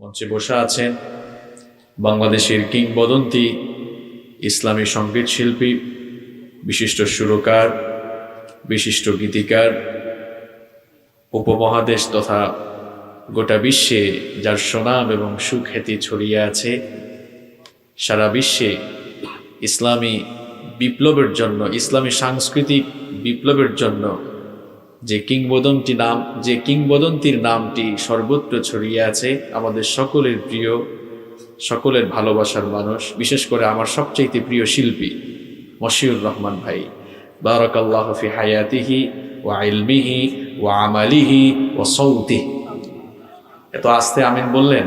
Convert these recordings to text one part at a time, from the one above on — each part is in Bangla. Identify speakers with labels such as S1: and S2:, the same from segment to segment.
S1: মঞ্চে বসে আছেন বাংলাদেশের কিংবদন্তি ইসলামী সঙ্গীত শিল্পী, বিশিষ্ট সুরকার, বিশিষ্ট গীতিকার, উপমহাদেশ তথা গোটা বিশ্বে যার সুনাম এবং সুখ্যাতি ছড়িয়ে আছে, সারা বিশ্বে ইসলামী বিপ্লবের জন্য, ইসলামী সাংস্কৃতিক বিপ্লবের জন্য যে কিংবদন্তির নামটি সর্বত্র ছড়িয়ে আছে, আমাদের সকলের প্রিয়, সকলের ভালোবাসার মানুষ, বিশেষ করে আমার সবচেয়ে প্রিয় শিল্পী মশিউর রহমান ভাই। বারাকাল্লাহু ফি হায়াতিহি ওয়া ইলমিহি ওয়া আমালিহি ওয়া সাউতিহি। এত আস্তে আমিন বললেন?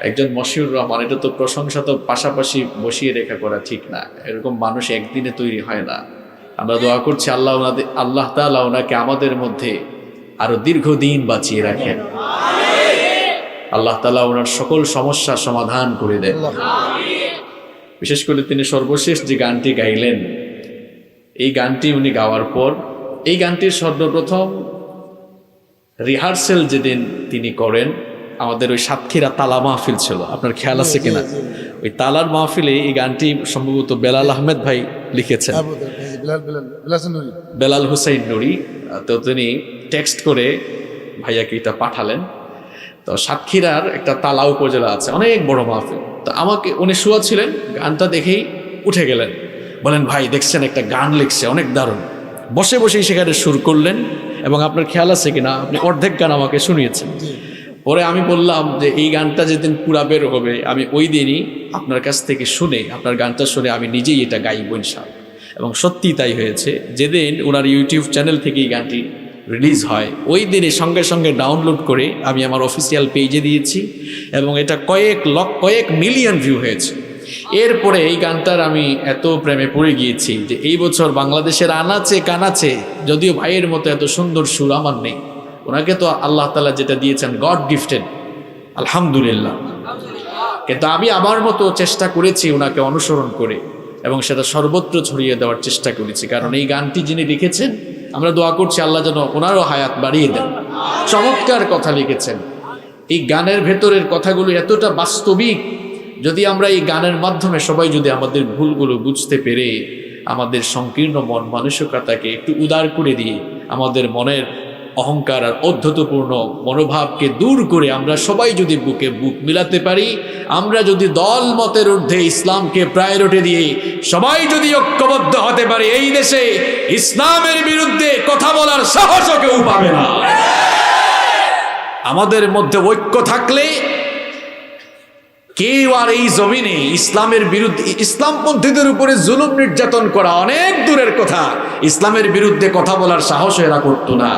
S1: একজন মশিউর রহমান, এটা তো প্রশংসা তো পাশাপাশি বসিয়ে রেখা করা ঠিক না, এরকম মানুষ একদিনে তৈরি হয় না। আমরা দোয়া করছি আল্লাহ তাআলা ওনাকে আমাদের মধ্যে আরো দীর্ঘদিন বাঁচিয়ে রাখেন, আল্লাহ তাআলা ওনার সকল সমস্যার সমাধান করে দেন। বিশেষ করে তিনি সর্বশেষ যে গানটি গাইলেন, এই গানটি উনি গাওয়ার পর, এই গানটির সর্বপ্রথম রিহার্সেল যেদিন তিনি করেন, আমাদের ওই সাতক্ষীরা তালা মাহফিল ছিল, আপনার খেয়াল আছে কিনা? ওই তালার মাহফিলে এই গানটি সম্ভবত বেলাল আহমেদ ভাই লিখেছেন, বেলাল হুসাইন নুরি। তো তিনি টেক্সট করে ভাইয়াকে এটা পাঠালেন। তো সাতক্ষীরার একটা তালা উপজেলা আছে, অনেক বড় মাহফিল। তো আমাকে উনি শুয়া ছিলেন, গানটা দেখেই উঠে গেলেন, বলেন ভাই দেখছেন একটা গান লিখছে, অনেক দারুণ। বসে বসেই সেখানে সুর করলেন, এবং আপনার খেয়াল আছে কিনা আপনি অর্ধেক গান আমাকে শুনিয়েছেন। পরে আমি বললাম যে এই গানটা যেদিন পুরা বের হবে, আমি ওই দিনই আপনার কাছ থেকে শুনে, আপনার গানটা শুনে আমি নিজেই এটা গাইব ইনশাআল্লাহ। এবং সত্যি তাই হয়েছে। যেদিন ওনার ইউটিউব চ্যানেল থেকে এই গানটি রিলিজ হয়, ওই দিনে সঙ্গে সঙ্গে ডাউনলোড করে আমি আমার অফিসিয়াল পেজে দিয়েছি, এবং এটা কয়েক মিলিয়ন ভিউ হয়েছে। এরপরে এই গানটার আমি এত প্রেমে পড়ে গিয়েছি যে এই বছর বাংলাদেশের আনাচে কানাচে, যদিও ভাইয়ের মতো এত সুন্দর সুর আমার নেই, ওনাকে তো আল্লাহ তাআলা যেটা দিয়েছেন গড গিফটেড, আলহামদুলিল্লাহ। কিন্তু আমি আমার মতো চেষ্টা করেছি ওনাকে অনুসরণ করে, এবং সেটা সর্বত্র ছড়িয়ে দেওয়ার চেষ্টা করেছি। কারণ এই গানটি যিনি লিখেছেন, আমরা দোয়া করছি আল্লাহ যেন ওনারও হায়াত বাড়িয়ে দেন। চমৎকার কথা লিখেছেন। এই গানের ভেতরের কথাগুলো এতটা বাস্তবিক, যদি আমরা এই গানের মাধ্যমে সবাই যদি আমাদের ভুলগুলো বুঝতে পেরে আমাদের সংকীর্ণ মন মানসিকতাকে একটু উদার করে দিয়ে, আমাদের মনের অহংকার আর অধ্যত্বপূর্ণ মনোভাবকে দূর করে আমরা সবাই যদি বুকে বুক মিলাতে পারি, আমরা যদি দল মতের ঊর্ধ্বে ইসলামকে প্রায়োরিটি দিয়ে সবাই যদি ঐক্যবদ্ধ হতে পারি, এই দেশে ইসলামের বিরুদ্ধে কথা বলার সাহসও কেউ পাবে না। আমাদের মধ্যে ঐক্য থাকলে কেউ আর এই জমিনে ইসলামের বিরুদ্ধে, ইসলামপন্থীদের উপরে জুলুম নির্যাতন করা অনেক দূরের কথা, ইসলামের বিরুদ্ধে কথা বলার সাহস এরা করতো না।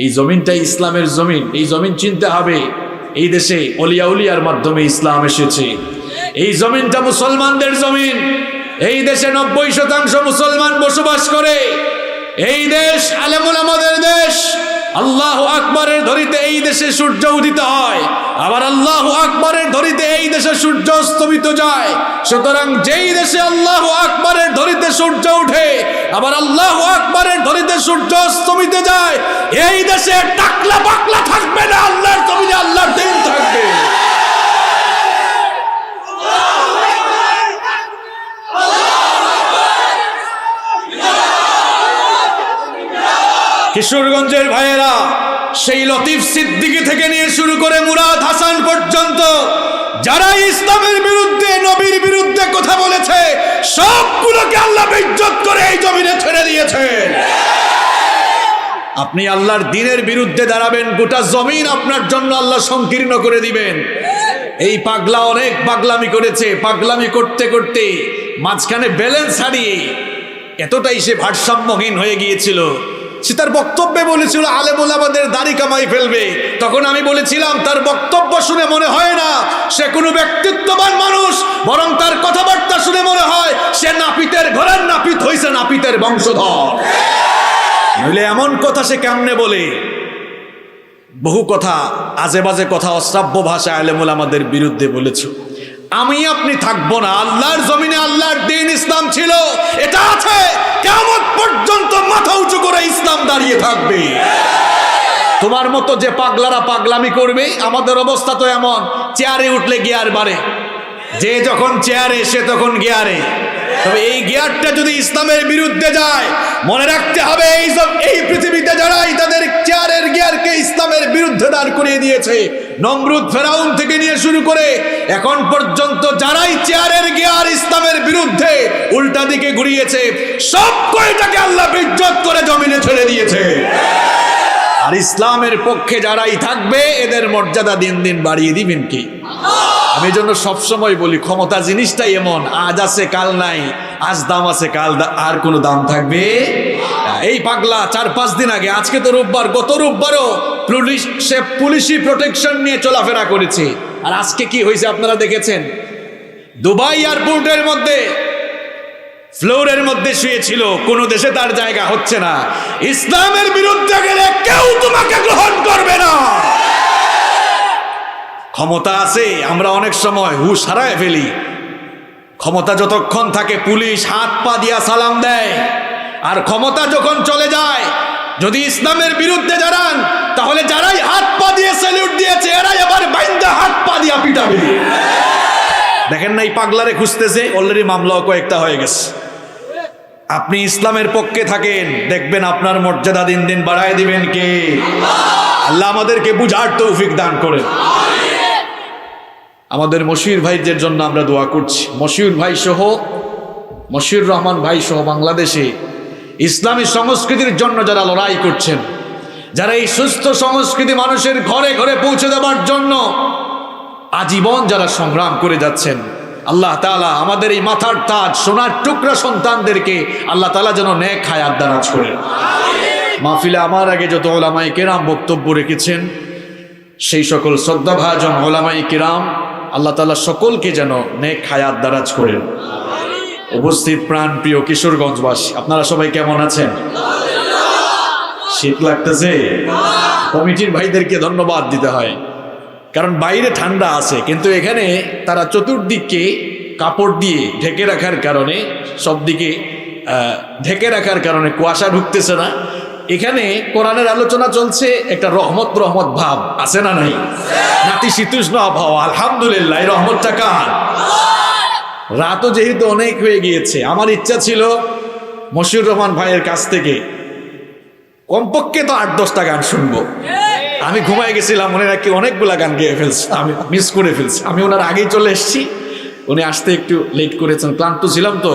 S1: এই জমিনটাই ইসলামের জমিন। এই জমিন চিনতে হবে, এই দেশে অলিয়া উলিয়ার মাধ্যমে ইসলাম এসেছে। এই জমিনটা মুসলমানদের জমিন। এই দেশে 90% মুসলমান বসবাস করে। এই দেশ আলেম ওলামাদের দেশ। আল্লাহু আকবরের ধরিতে এই দেশে সূর্য উদিত হয়, আবার আল্লাহু আকবরের ধরিতে এই দেশে সূর্য অস্তমিত যায়। সুতরাং যেই দেশে আল্লাহু আকবরের ধরিতে সূর্য উঠে, আবার আল্লাহু আকবরের ধরিতে সূর্য অস্তমিত যায়, এই দেশে টাকলা বাকলা থাকবে না, আল্লাহর জমিনে আল্লাহর দিন থাকবে। কিশোরগঞ্জের ভাইয়েরা, সেই লতিফ সিদ্দিকী থেকে নিয়ে শুরু করে মুরাদ হাসান পর্যন্ত যারা ইসলামের বিরুদ্ধে, নবীর বিরুদ্ধে কথা বলেছে, সবগুলোকে আল্লাহ বেইজ্জত করে এই জমিনে ছেড়ে দিয়েছেন। আপনি আল্লাহর দ্বীনের বিরুদ্ধে দাঁড়াবেন, গোটা জমিন আপনার জন্য আল্লাহ সংকীর্ণ করে দিবেন। এই পাগলা অনেক পাগলামি করেছে, পাগলামি করতে করতে মাঝখানে ব্যালেন্স হারিয়ে এতটাই সে ভারসাম্যহীন হয়ে গিয়েছিল। সে তার বক্তব্যে বলেছিল আলেম ওলামাদের দাড়ি কামাই ফেলবে। তখন আমি বলেছিলাম তার বক্তব্য শুনে মনে হয় না সে কোনো ব্যক্তিত্ববান মানুষ, বরং তার কথাবার্তা শুনে মনে হয় সে নাপিতের ঘরের নাপিত হইছে, নাপিতের বংশধর। নইলে এমন কথা সে কেমনে বলে? বহু কথা, আজে বাজে কথা, অশ্রাব্য ভাষায় আলেম ওলামাদের বিরুদ্ধে বলেছ। আমি আপনি থাকবো না। আল্লাহর জমিনে আল্লাহর দ্বীন ইসলাম ছিল, এটা আছে, কিয়ামত পর্যন্ত মাথা উঁচু করে ইসলাম দাঁড়িয়ে থাকবে। তোমার মতো যে পাগলারা পাগলামি করবে, আমাদের অবস্থা তো এমন, চেয়ারে উঠলে গিয়ার বাড়ে, যে যখন চেয়ারে সে তখন গিয়ারে। তবে এই গিয়ারটা যদি ইসলামের বিরুদ্ধে যায়, মনে রাখতে হবে এই পৃথিবীতে যারাই তাদের চেয়ারের গিয়ারকে ইসলামের বিরুদ্ধে দাঁড় করিয়ে দিয়েছে, নমরুদ ফেরাউন থেকে নিয়ে শুরু করে এখন পর্যন্ত যারাই চেয়ারের গিয়ার ইসলামের বিরুদ্ধে উল্টা দিকে ঘুরিয়েছে, সব কয়টাকে আল্লাহ ইজ্জত করে জমিনে ছেড়ে দিয়েছে। আর ইসলামের পক্ষে যারাই থাকবে এদের মর্যাদা দিন দিন বাড়িয়ে দিবেন কি? আমি জন্য সবসময় বলি, ক্ষমতা জিনিসটাই এমন, আজ আছে কাল নাই, আজ দাম আছে কাল আর কোনো দাম থাকবে। এই পাগলা 4-5 দিন আগে, আজকে তো রোববার, গত রোববারও পুলিশি প্রোটেকশন নিয়ে চলাফেরা করেছে। আর আজকে কি হয়েছে আপনারা দেখেছেন? দুবাই এয়ারপোর্টের মধ্যে ফ্লোরের মধ্যে শুয়েছিল, কোন দেশে তার জায়গা হচ্ছে না। ইসলামের বিরুদ্ধে গেলে কেউ তোমাকে গ্রহণ করবে না। ক্ষমতা আছে, আমরা অনেক সময় হুঁশ হারায় ফেলি। ক্ষমতা যতক্ষণ থাকে পুলিশ হাত পা দিয়া সালাম দেয়, আর ক্ষমতা যখন চলে যায়, যদি ইসলামের বিরুদ্ধে দাঁড়ান, তাহলে যারাই হাত পা দিয়ে স্যালুট দিয়েছে এরাই আবার বাইন্দা হাত পা দিয়া পিটাবে। দেখেন না, এই পাগলারে খুঁজতেছে, অলরেডি মামলাও কয়েকটা হয়ে গেছে। আপনি ইসলামের পক্ষে থাকেন, দেখবেন আপনার মর্যাদা দিন দিন বাড়ায় দিবেন কে? আল্লাহ আমাদেরকে বুঝার তৌফিক দান করেন। আমাদের মশিউর ভাইদের জন্য আমরা দোয়া করছি। মশিউর ভাই সহ, মশিউর রহমান ভাই সহ বাংলাদেশে ইসলামী সংস্কৃতির জন্য যারা লড়াই করছেন, যারা এই সুস্থ সংস্কৃতি মানুষের ঘরে ঘরে পৌঁছে দেওয়ার জন্য আজীবন যারা সংগ্রাম করে যাচ্ছেন, আল্লাহ তাআলা আমাদের এই মাথার তাজ সোনার টুকরা সন্তানদেরকে আল্লাহ তাআলা যেন নেক হায়াত দারাজ করেন। মাহফিলে আমার আগে যত ওলামায়ে কেরাম বক্তব্য রেখেছেন, সেই সকল শ্রদ্ধাভাজন ওলামায়ে কেরাম আল্লাহ তাআলা সকলকে যেন নেক হায়াত দারাজ করেন। উপস্থিত প্রাণ প্রিয় কিশোরগঞ্জবাসী, আপনারা সবাই কেমন আছেন? শীত লাগতেছে? কমিটির ভাইদেরকে ধন্যবাদ দিতে হয়, কারণ বাইরে ঠান্ডা আছে, কিন্তু এখানে তারা চতুর্দিককে কাপড় দিয়ে ঢেকে রাখার কারণে, সব দিকে ঢেকে রাখার কারণে কুয়াশা ঢুকতেছে না। এখানে কোরআনের আলোচনা চলছে, একটা রহমত রহমত ভাব আছে না নাই? নাতিশীতোষ্ণ আবহাওয়া, আলহামদুলিল্লাহ। এই রহমতটা কার? রাতও যেহেতু অনেক হয়ে গিয়েছে, আমার ইচ্ছা ছিল মশিউর রহমান ভাইয়ের কাছ থেকে কমপক্ষে তো 8-10টা গান শুনবো। আমি ঘুমায় গেছিলাম, মনে রাখি অনেকগুলা গান গেয়ে ফেলছি, আমি মিস করে ফেলছি। আমি ওনার আগেই চলে এসেছি, উনি আসতে একটু লেট করেছেন, ক্লান্ত ছিলাম তো,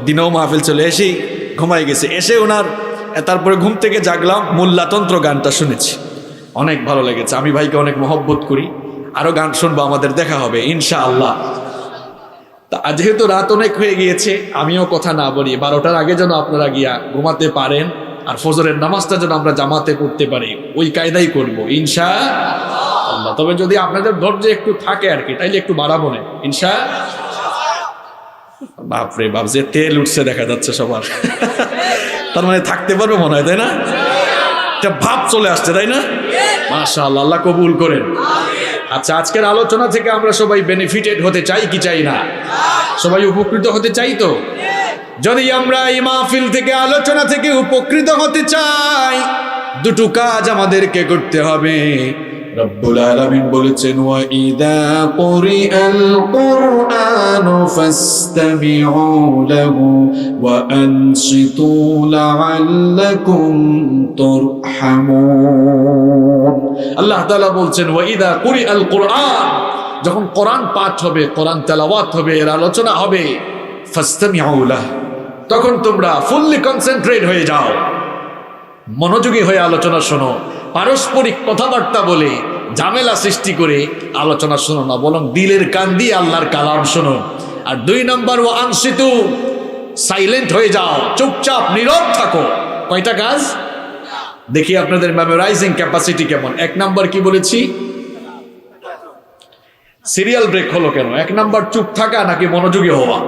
S1: দিনেও মাহফিল চলে এসেই ঘুমায় গেছে। এসে ওনার তারপরে ঘুম থেকে জাগলাম, মোল্লাতন্ত্র গানটা শুনেছি, অনেক ভালো লেগেছে। আমি ভাইকে অনেক মহব্বত করি, আরো গান শুনবো, আমাদের দেখা হবে ইনশাআল্লাহ। তা যেহেতু রাত অনেক হয়ে গিয়েছে, আমিও কথা না বলি, 12টার আগে যেন আপনারা গিয়া ঘুমাতে পারেন, আর ফজরের নামাজটা যেন আমরা জামাতে পড়তে পারি, ওই কায়দাই করবো ইনশাআল্লাহ। তবে যদি আপনাদের ধৈর্য একটু থাকে আর কি, তাইলে একটু বাড়াবো না ইনশাআল্লাহ। বাপরে বাপ, যে তেল উঠছে দেখা যাচ্ছে সবার। তার মানে থাকতে পারবো মনে হয়, তাই না? একটা ভাব চলে আসছে, তাই না? মাশাআল্লাহ, আল্লাহ কবুল করেন। আচ্ছা, আজকের আলোচনা থেকে আমরা সবাই বেনিফিটেড হতে চাই কি চাই না? সবাই উপকৃত হতে চাই তো? যদি আমরা এই মাহফিল থেকে, আলোচনা থেকে উপকৃত হতে চাই, দুটো কাজ আমাদেরকে করতে হবে। রব্বুল আলামিন বলেছেন, ওয়া ইযা কুরিআল কুরআনু ফাসতামিউ লাহু ওয়া আনসিতু লাআল্লাকুম তুরহামুন। আল্লাহ তাআলা বলছেন, ওয়া ইযা কুরিআল কুরআন, যখন কোরআন পাঠ হবে, কোরআন তেলাওয়াত হবে, এর আলোচনা হবে, ফাসতামিউ লাহু, তখন তোমরা ফুললি কনসেন্ট্রেট হয়ে যাও, মনোযোগী হয়ে আলোচনা শোনো। পারস্পরিক কথাবার্তা বলে ঝামেলা সৃষ্টি করে আলোচনা শোনো না, বরং দিলের কান দিয়ে আল্লাহর কালাম শোনো। আর 2 নম্বর, ওয়া আনসিতু, সাইলেন্ট হয়ে যাও, চুপচাপ নীরব থাকো। কয়টা কাজ দেখি আপনাদের মেমোরাইজিং ক্যাপাসিটি কেমন। 1 নম্বর কি বলেছি? সিরিয়াল ব্রেক হলো কেন? 1 নম্বর চুপ থাকা নাকি মনোযোগী হওয়া?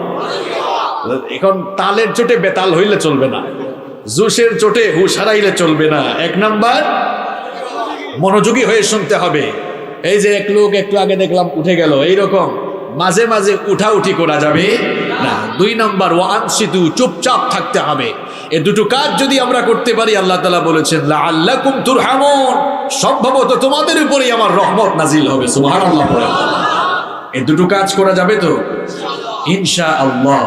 S1: এখন তালের চোটে বেতাল হইলে চলবে না, জোশের চোটে হুশ হারাইলে চলবে না। 1 নম্বর মনোযোগী হয়ে শুনতে হবে। এই যে এক লোক একটু আগে দেখলাম উঠে গেল, এইরকম মাঝে মাঝে উঠাউঠি করা যাবে না। 2 নম্বর, ওয়া আনসিতু, চুপচাপ থাকতে হবে। এই দুটো কাজ যদি আমরা করতে পারি, আল্লাহ তাআলা বলেছেন লাআল্লাকুম তুরহামুন, সম্ভবত তোমাদের উপরেই আমার রহমত নাজিল হবে। সুবহানাল্লাহ। এই দুটো কাজ করা যাবে তো ইনশাআল্লাহ।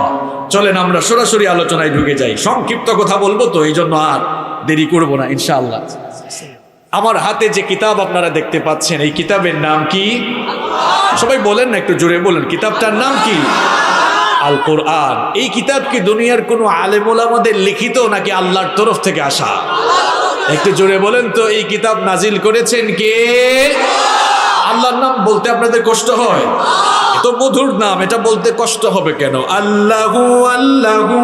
S1: চলেন আমরা সরাসরি আলোচনায় ঢুকে যাই। সংক্ষিপ্ত কথা বলবো তো, এই জন্য আর দেরি করব না ইনশাআল্লাহ। আমার হাতে যে কিতাব আপনারা দেখতে পাচ্ছেন, এই কিতাবের নাম কি? সবাই বলেন না, একটু জোরে বলেন, কিতাবটার নাম কি? আল কোরআন। এই কিতাব কি দুনিয়ার কোনো আলেম ওলামাদের লিখিত নাকি আল্লাহর তরফ থেকে আসা? একটু জোরে বলেন তো, এই কিতাব নাজিল করেছেন কে? আল্লাহর নাম বলতে আপনাদের কষ্ট হয়? তো মধুর নাম, এটা বলতে কষ্ট হবে কেন? আল্লাহু আল্লাহু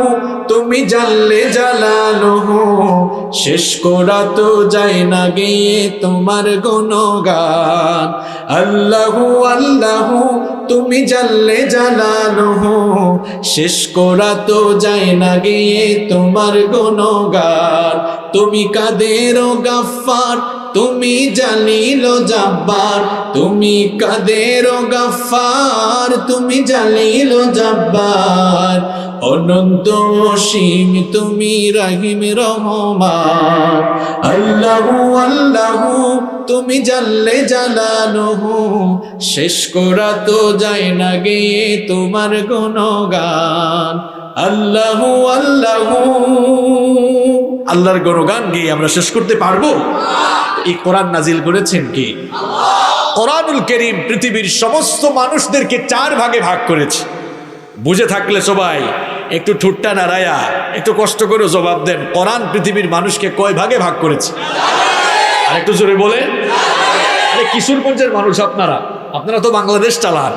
S1: তুমি জানলে জালালুহু, শেষ করা তো যায় না গিয়ে তোমার গুণগান। আল্লাহু আল্লাহু তুমি জানলে জালালুহু, শেষ করা তো যায় না গিয়ে তোমার গুণগান। তুমি কাদের গাফফার, তুমি জালিল জাব্বার, তুমি কাদের গাফফার, তুমি জালিল জাব্বার। অনন্ত অসীম তুমি রহিম রহমান। আল্লাহু আল্লাহু তুমি জানলে জালালুহু, শেষ করা তো যায় না গিয়ে তোমার গুণগান। আল্লাহু আল্লাহু, আল্লাহর গুণগান গিয়ে আমরা শেষ করতে পারবো? এই কোরআন নাজিল করেছেন কি? কোরআনুল কারীম পৃথিবীর সমস্ত মানুষদেরকে 4 ভাগে ভাগ করেছে। বুঝে থাকলে সবাই একটু ঠুট্টা নাড়ায়া একটু কষ্ট করে জবাব দেন, কোরআন পৃথিবীর মানুষকে কয় ভাগে ভাগ করেছে? আর একটু জোরে বলে। আরে কিশোরগঞ্জের মানুষ আপনারা, আপনারা তো বাংলাদেশ চালান,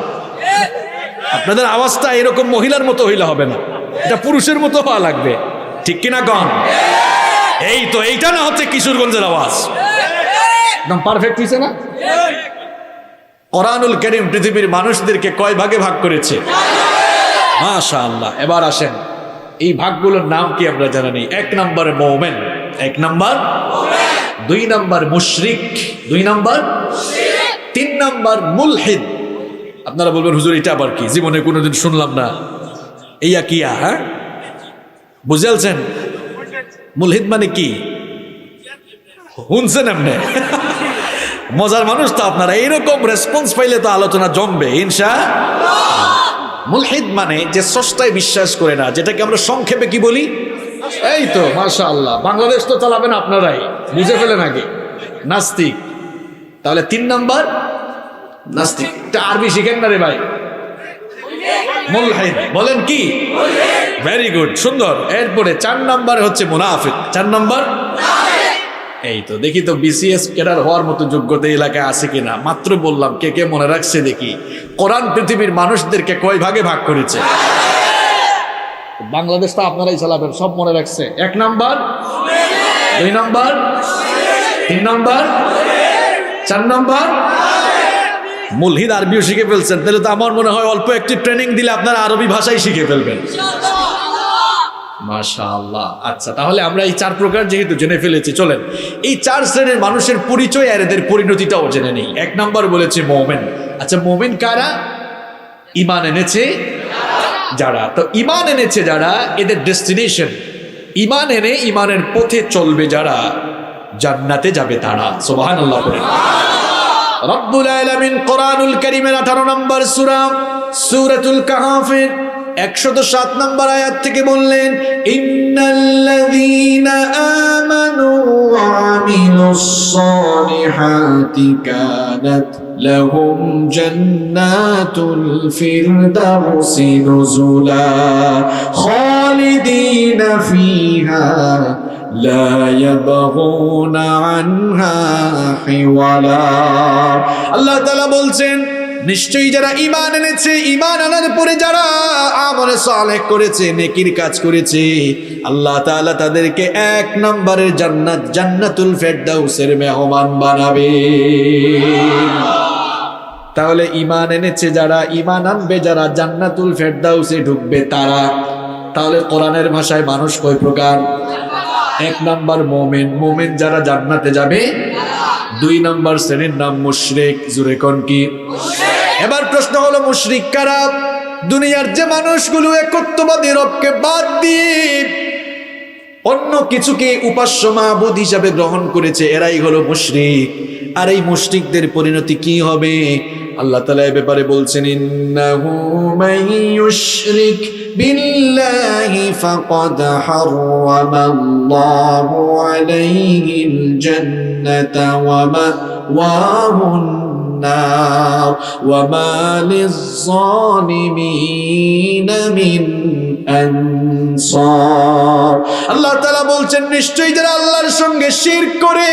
S1: আপনাদের আওয়াজটা এরকম মহিলার মতো হইলে হবে না, এটা পুরুষের মতো হওয়া লাগবে, ঠিক কিনা কন? এই তো, এইটা না হচ্ছে কিশোরগঞ্জের আওয়াজ, একদম পারফেক্ট হয়েছে না? কোরআনুল কারীম পৃথিবীর মানুষদেরকে কয় ভাগে ভাগ করেছে? মাশাআল্লাহ। এবার আসেন, এই ভাগগুলোর নাম কি আমরা জানা নেই। 1 নম্বর মুমিন, 1 নম্বর 2 নম্বর মুশরিক, 2 নম্বর 3 নম্বর মুলহিদ। আপনারা বলবেন হুজুর এটা আবার কি? জীবনে কোনোদিন শুনলাম না। এইয়া কিয়া? হ্যাঁ, বুঝালছেন? মুলহিদ মানে কি শুনছেন এমনি? মজার মানুষ তো আপনারা, এইরকম রেসপন্স পাইলে তো আলোচনা জমবে ইনশাআল্লাহ। মুলহিদ মানে যে স্রষ্টায় বিশ্বাস করে না, যেটাকে আমরা সংক্ষেপে কি বলি? এই তো মাশাআল্লাহ, বাংলাদেশ তো চালাবেন আপনারাই, বুঝে ফেলে নাকি? নাস্তিক। তাহলে 3 নাম্বার নাস্তিক। এটা আরবি শিখেন না রে ভাই? মুলহিদ বলেন কি? ভেরি গুড, সুন্দর। এরপরে 4 নাম্বার হচ্ছে মুনাফিক। 4 নাম্বার, এই তো দেখি তো বিসিএস ক্যাডার হওয়ার মতো যোগ্যতা এলাকায় আছে কিনা। মাত্র বললাম, কে কে মনে রাখছে দেখি। কোরআন পৃথিবীর মানুষদেরকে কয় ভাগে ভাগ করেছে? বাংলাদেশ তো আপনারাই চালাবেন, সব মনে রাখছে। 1 নাম্বার, 2 নাম্বার, 3 নাম্বার, 4 নাম্বার মুলহিদ। আরবিও শিখে ফেলছেন, তাহলে তো আমার মনে হয় অল্প একটি ট্রেনিং দিলে আপনারা আরবি ভাষাই শিখে ফেলবেন। মাশাআল্লাহ। আচ্ছা, তাহলে আমরা এই 4 প্রকার যেহেতু জেনে ফেলেছি, চলেন এই 4 শ্রেণীর মানুষের পরিচয় আর এদের পরিণতিটাও জেনে নেই। 1 নাম্বার বলেছে মুমিন। আচ্ছা, মুমিন কারা? ঈমান এনেছে যারা। তো ঈমান এনেছে যারা, এদের ডেস্টিনেশন, ঈমান এনে ঈমানের পথে চলবে যারা, জান্নাতে যাবে তারা। সুবহানাল্লাহ পড়েন। রব্বুল আলামিন কোরআনুল কারীমের 18 নম্বর সূরা সূরাতুল কাহফের 107 নম্বর আয়াত থেকে বললেন, ইন্নাল্লাযীনা আমানু ওয়া আমিলুস সালিহাতি কানাত লাহুম জান্নাতুল ফিরদাউসি নুজুলা খালিদিনা ফিহা লা ইয়াবগুনা আনহা হিওয়ালা। আল্লাহ তাআলা বলছেন, নিশ্চয়ই যারা ঈমান এনেছে, ঈমান আনার পরে যারা আমলে সালেহ করেছে, নেকির কাজ করেছে, আল্লাহ তাআলা তাদেরকে 1 নম্বরের জান্নাত, জান্নাতুল ফেরদাউসের মেহমান বানাবে। তাহলে ঈমান এনেছে যারা, ঈমান আনবে যারা, জান্নাতুল ফেরদাউসে ঢুকবে তারা। তাহলে কোরআনের ভাষায় মানুষ কয় প্রকার? 1 নম্বর মুমিন, মুমিন যারা জান্নাতে যাবে। 2 নম্বর শ্রেণীর নাম মুশরিক। জোরে কোন কি? এবার প্রশ্ন হলো, মুশরিক কারা? দুনিয়ার যে মানুষগুলো একত্ববাদী রবকে বাদ দিয়ে
S2: অন্য কিছুকে উপাস্য মাবুদ হিসাবে গ্রহণ করেছে, এরাই হলো মুশরিক। আর এই মুশরিকদের পরিণতি কি হবে? আল্লাহ তাআলা এই ব্যাপারে বলছেন, ইন্নাহু মাইয়ুশরিক বিল্লাহি ফাকাদ হারামাল্লাহু আলাইহিল জান্নাতা ওয়া মাওয়াহুন নার ওয়া মা লিয-যালিমিনা মিন আনসার। আল্লাহ তাআলা বলছেন, নিশ্চয়ই যারা আল্লাহর সঙ্গে শিরক করে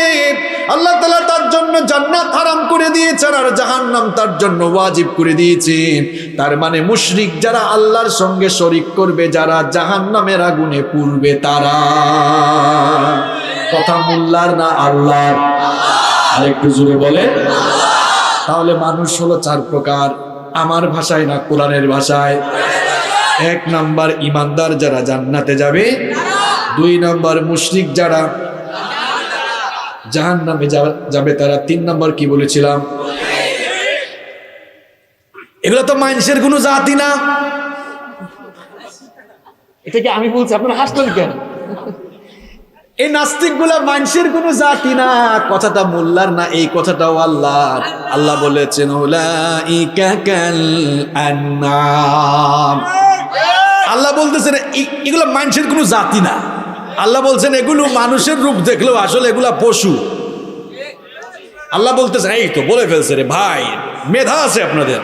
S2: আল্লাহ তাআলা তার জন্য জান্নাত হারাম করে দিয়েছেন আর জাহান্নাম তার জন্য ওয়াজিব করে দিয়েছেন। তার মানে মুশরিক যারা আল্লাহর সঙ্গে শরীক করবে, যারা জাহান্নামের আগুনে পুড়বে, তারা। কথা মোল্লার না আল্লাহর? আরেকটু জোরে বলে। তাহলে মানুষ হলো চার প্রকার, আমার ভাষায় না কোরআনের ভাষায়। এক নাম্বার ইমানদার যারা জান্নাতে যাবে, দুই নাম্বার মুশরিক যারা জাহান্নামে যাবে তারা, তিন নাম্বার কি বলেছিলাম? এগুলো তো মানুষের কোনো জাতি না।
S1: এটা কি আমি বলছি? আপনারা হাসলেন কেন?
S2: এই নাস্তিক গুলা মানুষের কোন জাতি না। কথাটা মোল্লার না, এই কথাটাও আল্লাহর। আল্লাহ বলেছেন, উলাইকা কাল আনআম। আল্লাহ বলতেছেন এগুলো মানুষের কোনো জাতি না। আল্লাহ বলছেন এগুলো মানুষের রূপ দেখলেও আসলে এগুলা পশু। আল্লাহ বলতেছেন, এই তো বলে ফেলছে রে ভাই, মেধা আছে আপনাদের।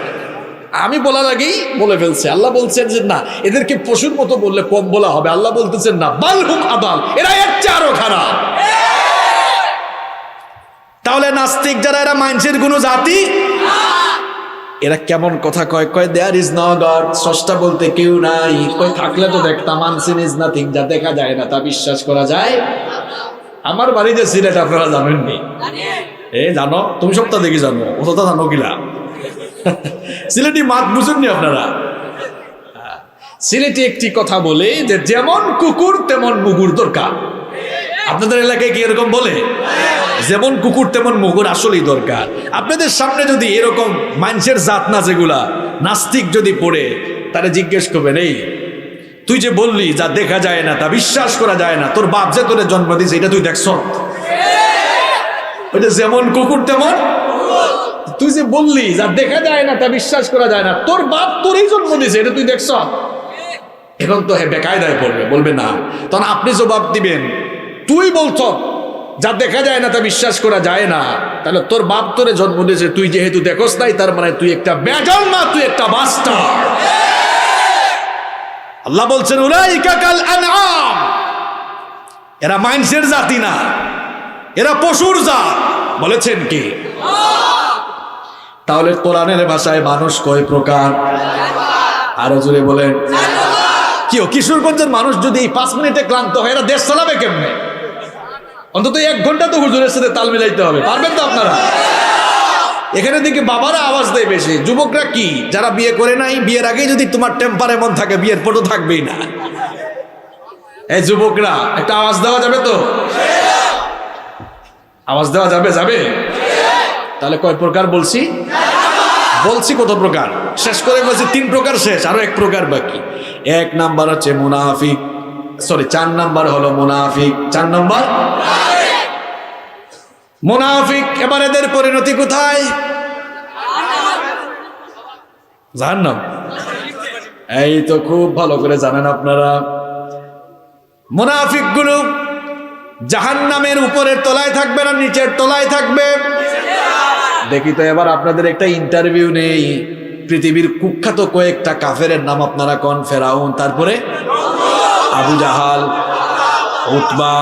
S2: আমি বলার আগেই বলে ফেলছে। আল্লাহ বলছেন যে না, এদেরকে পশুর মতো বললে কম বলা হবে। আল্লাহ বলতেছেন না, বালহুম আদাল, এরা এর চেয়ে আরো খারাপ। তাহলে নাস্তিক যারা, এরা মানুষের কোনো জাতি? এরা কেমন কথা কয়? কয় দেয়ার ইজ নো গড, স্রষ্টা বলতে কেউ নাই। কয় থাকলে তো দেখতাম। আনসিন ইজ নাথিং, যা দেখা যায় না তা বিশ্বাস করা যায়। আমার বাড়ি যে সিলেট, আপনারা জানেননি? জানো? তুমি সপ্তাহ দেখি জানো, অতটা জানো কিনা? সিলেটি মাত বুঝেননি আপনারা? সিলেটি একটি কথা বলে যে যেমন কুকুর তেমন মুগুর দরকার। আপনাদের এলাকায় কি এরকম বলে? যেমন কুকুর তেমন মুগুর আসলেই দরকার। আপনাদের সামনে যদি এরকম মানুষের জাত না যেগুলা নাস্তিক যদি পড়ে, তারা জিজ্ঞেস করবেন, এই তুই যে বললি যা দেখা যায় না তা বিশ্বাস করা যায় না, তোর বাপ যে তোরে জন্ম দিয়েছে এটা তুই দেখছ? ওইটা যেমন কুকুর তেমন, তুই যে বললি যা দেখা যায় না তা বিশ্বাস করা যায় না, তোর বাপ তোরই জন্ম দিয়েছে এটা তুই দেখছ? এখন তো বেকায়দায় পড়বে, বলবে না। তখন আপনি জবাব দিবেন, তুই বলছ যা দেখা যায় না তা বিশ্বাস করা যায় না, তাহলে তোর বাপ তোরে জন্ম দিয়েছে, তুই যেহেতু দেখোস নাই, তার মানে তুই একটা বেজল না, তুই একটা বাস্টার্ড। আল্লাহ বলছেন, উলাইকা কাল আনআম, এরা মানুষের জাতি না, এরা পশুর জাত। বলেছেন কি? তাহলে কোরআনের ভাষায় মানুষ কয় প্রকার? আরো জোরে বলেন। কি কিশোরগঞ্জের মানুষ যদি 5 মিনিটে ক্লান্ত হয়, এরা দেশ চালাবে কেমনে? অন্তত 1 ঘন্টা তো হুজুরের সাথে তাল মিলাইতে হবে। পারবেন তো আপনারা? এখানে দেখি বাবারা আওয়াজ দেয় বেশি, যুবকরা কি, যারা বিয়ে করে নাই, বিয়ের আগেই যদি তোমার টেম্পার এমন থাকে, বিয়ের পর তো থাকবেই না। এই যুবকরা একটা আওয়াজ দেওয়া যাবে তো? আওয়াজ দেওয়া যাবে? যাবে? তাহলে কয় প্রকার বলছি? বলছি কত প্রকার? শেষ করে বলছি 3 প্রকার শেষ, আরো 1 প্রকার বাকি। 1 নাম্বার হচ্ছে মুনাফিক, 4 নাম্বার হলো মুনাফিক। 4 নাম্বার মুনাফিক। এবার এদের পরিণতি কোথায়? জাহান্নাম। এই তো খুব ভালো করে জানেন আপনারা। মুনাফিক গুলো জাহান্নামের উপরের তলায় থাকবে না নিচের তলায় থাকবে? দেখি তো এবার আপনাদের একটা ইন্টারভিউ নেই। পৃথিবীর কুখ্যাত কয়েকটা কাফেরের নাম আপনারা কোন? ফেরাউন, তারপরে আবু জাহাল, উতবা,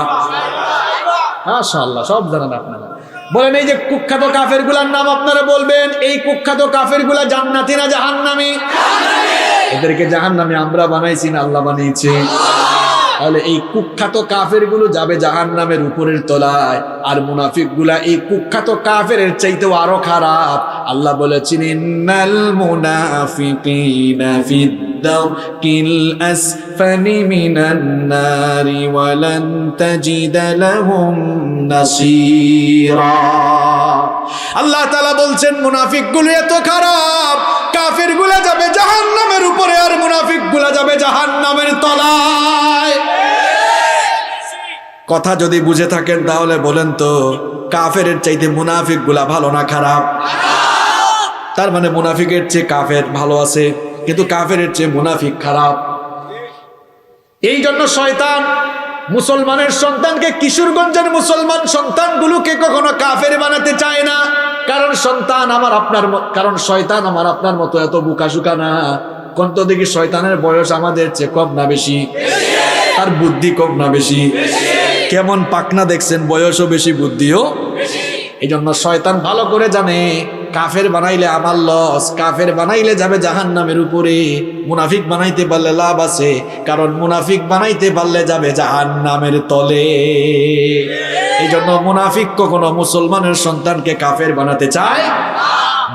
S2: মাশাআল্লাহ সব জানেন আপনারা। বলেন এই যে কুখ্যাত কাফের গুলার নাম আপনারা বলবেন, এই কুখ্যাত কাফের গুলা জান্নাতি না জাহান্নামী? এদেরকে জাহান্নামী আমরা বানাইছি না আল্লাহ বানিয়েছে? তাহলে এই কুখ্যাত কাফের গুলো যাবে জাহান্নামের উপরের তলায়, আর মুনাফিক গুলা এই কুখ্যাত কাফের চাইতেও আরো খারাপ। আল্লাহ বলেছেন, ইন্নাল মুনাফিকিনা ফিদ-দারকিল আসফালি মিনান নারি ওয়া লান তাজিদা লাহুম নাসীরা। আল্লাহ তাআলা বলছেন মুনাফিক গুলো এত খারাপ, কাফের গুলা যাবে জাহান্নামের উপরে আর মুনাফিক গুলা যাবে জাহান্নামের তলায়। কথা যদি বুঝে থাকেন তাহলে বলেন তো কাফেরের চাইতে মুনাফিক গুলা ভালো না খারাপ? তার মানে মুনাফিকের চেয়ে কাফের ভালো আছে, কিন্তু কাফেরের চেয়ে মুনাফিক খারাপ। এই জন্য শয়তান মুসলমানের সন্তানকে, কিশোরগঞ্জের মুসলমান সন্তানগুলোকে কখনো কাফের বানাতে চায় না। কারণ শয়তান আমার আপনার মতো এত বুকাশুকা না। কোনটা দেখি শয়তানের বয়স আমাদের চেয়ে কম না বেশি? তার বুদ্ধি কম না বেশি? কেমন পাকনা দেখছেন, বয়সও বেশি বুদ্ধিও। এই জন্য শয়তান ভালো করে জানে কাফের বানাইলে আমার লস, কাফের বানাইলে যাবে জাহান্নামের উপরে। মুনাফিক বানাইতে পারলে লাভ আছে, কারণ মুনাফিক বানাইতে পারলে যাবে জাহান্নামের তলে। এই জন্য মুনাফিক কখনো মুসলমানের সন্তানকে কাফের বানাতে চায়,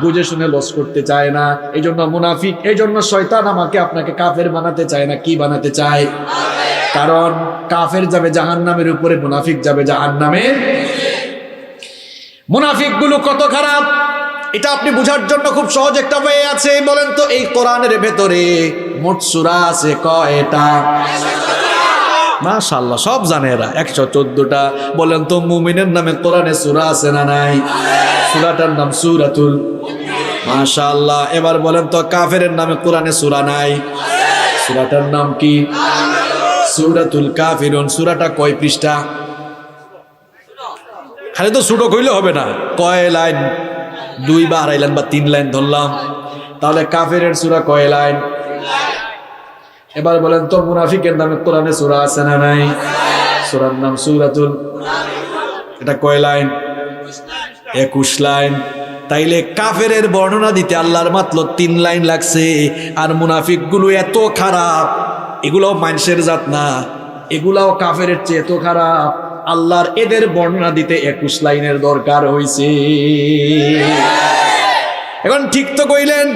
S2: বুঝে শুনে লস করতে চায় না। এই জন্য মুনাফিক, এই জন্য শয়তান আমাকে আপনাকে কাফের বানাতে চায় না। কি বানাতে চায়? কারণ কাফের যাবে জাহান্নামের উপরে, মুনাফিক যাবে জাহান্নামের। মুনাফিক গুলো কত খারাপ এটা আপনি বুঝার জন্য খুব সহজ একটা ওয়ে আছে। বলেন তো এই কোরআনের ভেতরে মোট সূরা আছে কয়টা? মাশাআল্লাহ, সব জানে এরা, 114টা। বলেন তো মুমিনের নামে কোরআনে সূরা আছে না নাই? সূরাটার নাম সূরাতুল। মাশাআল্লাহ। এবার বলেন তো কাফেরের নামে কোরআনে সূরা নাই? সূরাটার নাম কি? সূরাতুল কাফিরুন। সূরাটা কয় পৃষ্ঠা? খালি তো ছোট কইলে হবে না, কয় লাইন? 2 বা 2.5 লাইন বা 3 লাইন ধরলাম, তাহলে কাফেরের সূরা কয় লাইন? এবার বলেন তো মুনাফিকের নামে কোরআনে সূরা আছে না নাই? সূরার নাম সূরাতুল। এটা কয় লাইন? 21 লাইন। তাইলে কাফেরের বর্ণনা দিতে আল্লাহর মাত্র 3 লাইন লাগছে। আর মুনাফিক গুলো এত খারাপ, এগুলাও মানুষের জাত না, এগুলাও কাফেরের চেয়ে এত খারাপ, আল্লাহর এদের বর্ণনা দিতে 21 লাইনের দরকার হয়েছে। এখন ঠিক তো কইলেন।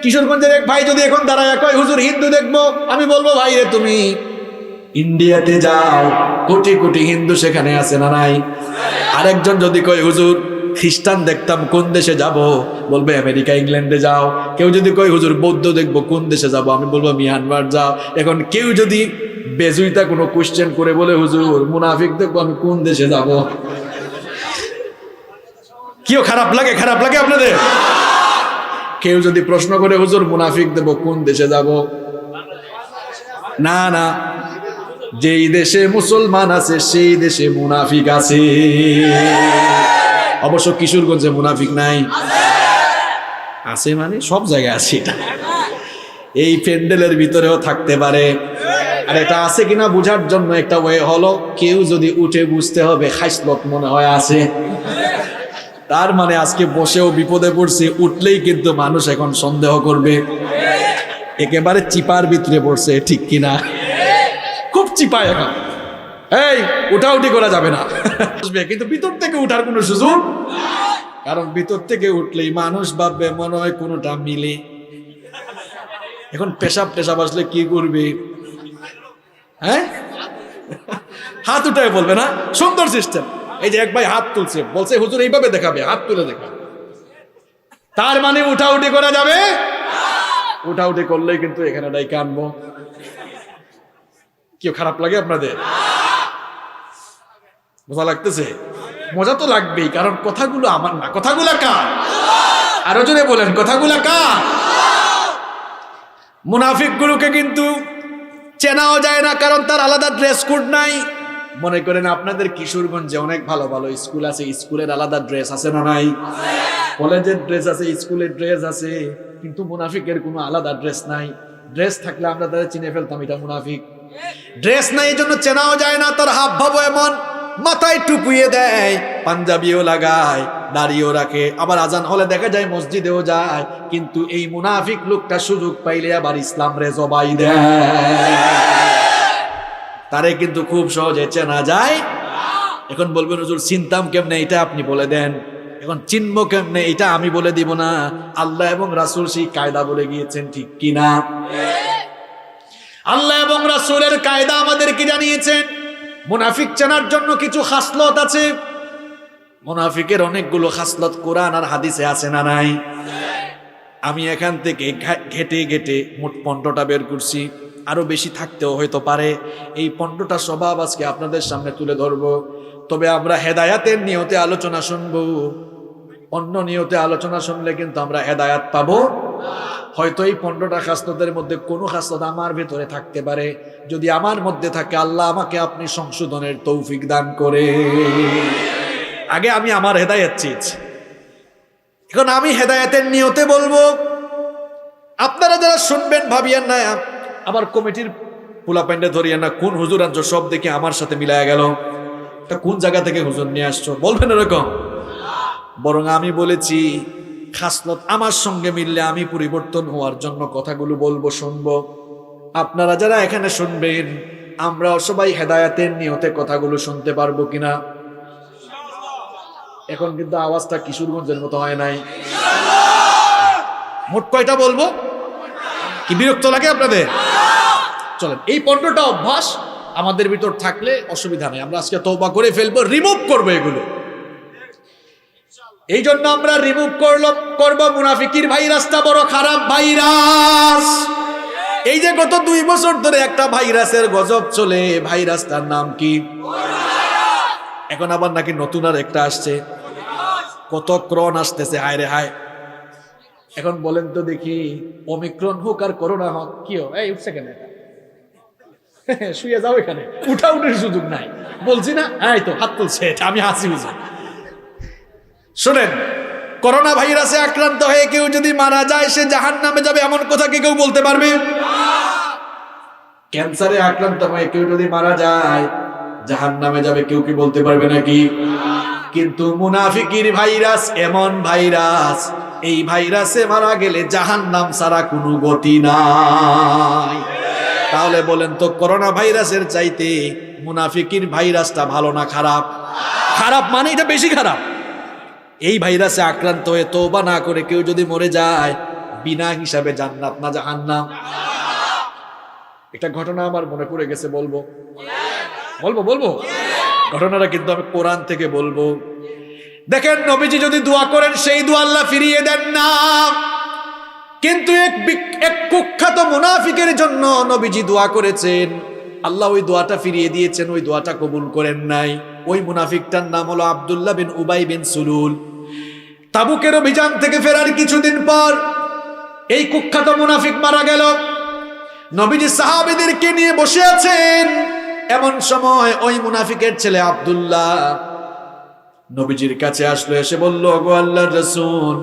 S2: কিশোরগঞ্জের এক ভাই যদি এখন দাঁড়ায় কয় হুজুর হিন্দু দেখবো, আমি বলবো ভাই রে তুমি ইন্ডিয়াতে যাও, কোটি কোটি হিন্দু সেখানে আছে না নাই? আরেকজন যদি কয় হুজুর খ্রিস্টান দেখতাম, কোন দেশে যাব? বলবে আমেরিকা, ইংল্যান্ডে যাও। কেউ যদি কয় হুজুর বৌদ্ধ দেখবো, কোন দেশে যাব? আমি বলবো মিয়ানমার যাও। এখন কেউ যদি বেজুইতা কোনো কোশ্চেন করে বলে হুজুর মুনাফিক দেখবো, আমি কোন দেশে যাব? কিও খারাপ লাগে? খারাপ লাগে আপনাদের? কেউ যদি প্রশ্ন করে হুজুর মুনাফিক দেব, কোন দেশে যাব? না না, যেই দেশে মুসলমান আছে সেই দেশে মুনাফিক আছে। অবশ্য কিশোরগঞ্জে মুনাফিক নাই? আছে মানে সব জায়গায় আছে। এটা এই প্যান্ডেলের ভিতরেও থাকতে পারে। আর এটা আছে কিনা বুঝার জন্য একটা ওয়ে হলো, কেউ যদি উঠে বুঝতে হবে খাইসলত মনে হয় আছে, তার মানে আজকে বসেও বিপদে পড়ছে, উঠলেই কিন্তু মানুষ এখন সন্দেহ করবে। একেবারে চিপার ভিতরে পড়ছে, ঠিক কিনা? খুব চিপায় এখন। এই উঠাউঠি করা যাবে না, কিন্তু ভিতর থেকে উঠার কোনো সুযোগ, কারণ ভিতর থেকে উঠলেই মানুষ ভাববে মনে হয় কোনোটা মিলে। এখন পেশাব আসলে কি করবে? হ্যাঁ, হাত উঠায় বলবে না? সুন্দর সিস্টেম। এই যে এক ভাই হাত তুলছে, বলছে হুজুর এইভাবে দেখাবে, হাত তুলে দেখাবে। তার মানে উঠাউঠি করা যাবে? উঠাউঠি করলেই কিন্তু এখানে ডাইকে আনবো। কেউ খারাপ লাগে আপনাদের? মজা লাগতেছে? মজা তো লাগবেই, কারণ কথাগুলো আমার না, কথাগুলো কার? আরো জোরে বলেন, কথাগুলো কার? মুনাফিক গুলোকে কিন্তু চেনাও যায় না, কারণ তার আলাদা ড্রেস কোড নাই। মনে করেন আপনাদের কিশোরগঞ্জে অনেক ভালো ভালো স্কুল আছে, স্কুলের আলাদা ড্রেস আছে না নাই? কলেজের ড্রেস আছে, স্কুলের ড্রেস আছে, কিন্তু মুনাফিকের কোনো আলাদা ড্রেস নাই। ড্রেস থাকলে আমরা তাদের চিনে ফেলতাম এটা মুনাফিক। ড্রেস নাই, এই জন্য চেনাও যায় না। তার হাব ভাবও এমন, মাথায় টুপিয়ে দেয়, পাঞ্জাবিও লাগায়, দাড়িও রাখে, আবার আজান হলে দেখা যায় মসজিদেও যায়, কিন্তু এই মুনাফিক লোকটা সুযোগ পাইলে আবার ইসলাম রে জবাই দেয়। তারে কিন্তু খুব সহজে চেনা যায়। এখন বলবেন হুজুর চিনতাম কেমনে? এটা আপনি বলে দেন। এখন চিনবো কেমনে? এটা আমি বলে দিব না, আল্লাহ এবং রাসূল সেই কায়দা বলে গিয়েছেন, ঠিক কিনা? আল্লাহ এবং রাসূলের কায়দা আমাদেরকে জানিয়েছেন। মুনাফিক চেনার জন্য কিছু খাসলত আছে। মুনাফিকের অনেকগুলো খাসলত কোরআন আর হাদিসে আছে না নাই? আমি এখান থেকে ঘেটে ঘেটে মোট 15টা বের করছি। আরো বেশি থাকতেও হয়তো পারে। এই 15টা স্বভাব আজকে আপনাদের সামনে তুলে ধরবো। তবে আমরা হেদায়াতের নিয়তে আলোচনা শুনবো, অন্য নিয়তে আলোচনা শুনলে কিন্তু আমরা হেদায়াত পাবো। হয়তো এই 15টা খাসলতের মধ্যে কোনো খাসলত আমার ভেতরে থাকতে পারে, যদি আমার মধ্যে থাকে আল্লাহ আমাকে আপনি সংশোধনের তৌফিক দান করে। আগে আমি আমার হেদায়াত চেয়েছি, এখন আমি হেদায়াতের নিয়তে বলবো। আপনারা যারা শুনবেন ভাবিয়েন না আবার কমিটির পোলা প্যান্ডে ধরিয়েন না, কোন হুজুর আনছো সব দেখে আমার সাথে মিলায়া গেল, তা কোন জায়গা থেকে হুজুর নিয়ে আসছো, বলবেন এরকম। বরং আমি বলেছি খাসলত আমার সঙ্গে মিললে আমি পরিবর্তন হওয়ার জন্য কথাগুলো বলবো, শুনবো। আপনারা যারা এখানে শুনবেন আমরা সবাই হেদায়াতের নিয়তে কথাগুলো শুনতে পারবো কিনা? এখন কিন্তু আওয়াজটা কিশোরগঞ্জের মতো হয় নাই। মোট কয়টা বলবো? কি বিরক্ত লাগে আপনাদের? চলেন, এই 15টা অভ্যাস আমাদের ভিতর থাকলে অসুবিধা নেই, আমরা আজকে তওবা করে ফেলবো, রিমুভ করবো এগুলো। এই জন্য আমরা রিমুভ করবো মুনাফিকির ভাইরাসটা, বড় খারাপ ভাইরাস। এই যে গত 2 বছর ধরে একটা ভাইরাসের গজব চলে, ভাইরাসটার নাম কি? এখন আবার নাকি নতুন আর একটা আসছে, কত ক্রন আসতেছে, হায় রে হায়। এখন বলেন তো দেখি, ওমিক্রন হোক আর করোনা হোক, কি হোক, এই উঠছে কেন? শুয়ে যাও, এখানে উঠাউটির সুযোগ নাই, বলছি না? এই তো হাত তুলছে, এটা আমি হাসি বুঝি। শোনেন, করোনা ভাইরাসে আক্রান্ত হয়ে কেউ যদি মারা যায় সে জাহান্নামে যাবে, এমন কথা কি কেউ বলতে পারবে? ক্যান্সারে আক্রান্ত হয়ে কেউ যদি মারা যায় জাহান্নামে যাবে, কেউ কি বলতে পারবে নাকি? কিন্তু মুনাফিকির ভাইরাস এমন ভাইরাস, এই ভাইরাসে মারা গেলে জাহান্নাম ছাড়া কোনো গতি নাই। তাহলে বলেন তো, করোনা ভাইরাসের চাইতে মুনাফিকির ভাইরাসটা ভালো না খারাপ? খারাপ মানে এটা বেশি খারাপ। এই ভাইরাসে আক্রান্ত হয়ে তওবা না করে কেউ যদি মরে যায়, বিনা হিসাবে জান্নাত না জাহান্নাম? একটা ঘটনা আমার মনে পড়ে গেছে, বলবো? ঘটনাটা কিন্তু আমি কোরআন থেকে বলবো। দেখেন, নবীজি যদি দোয়া করেন সেই দোয়া আল্লাহ ফিরিয়ে দেন না, কিন্তু এক কুখ্যাত মুনাফিকের জন্য নবীজি দোয়া করেছেন, আল্লাহ ওই দোয়াটা ফিরিয়ে দিয়েছেন, ওই দোয়াটা কবুল করেন নাই। ওই মুনাফিকটার নাম হলো আব্দুল্লাহ বিন উবাই বিন সুলুল। তাবুকের অভিযান থেকে ফেরার কিছুদিন পর এই কুখ্যাত মুনাফিক মারা গেল। নবীজি সাহাবীদেরকে নিয়ে বসে আছেন, এমন সময় ওই মুনাফিকের ছেলে আব্দুল্লাহ নবীজির কাছে আসলো, এসে বলল, গো আল্লাহর রাসূল,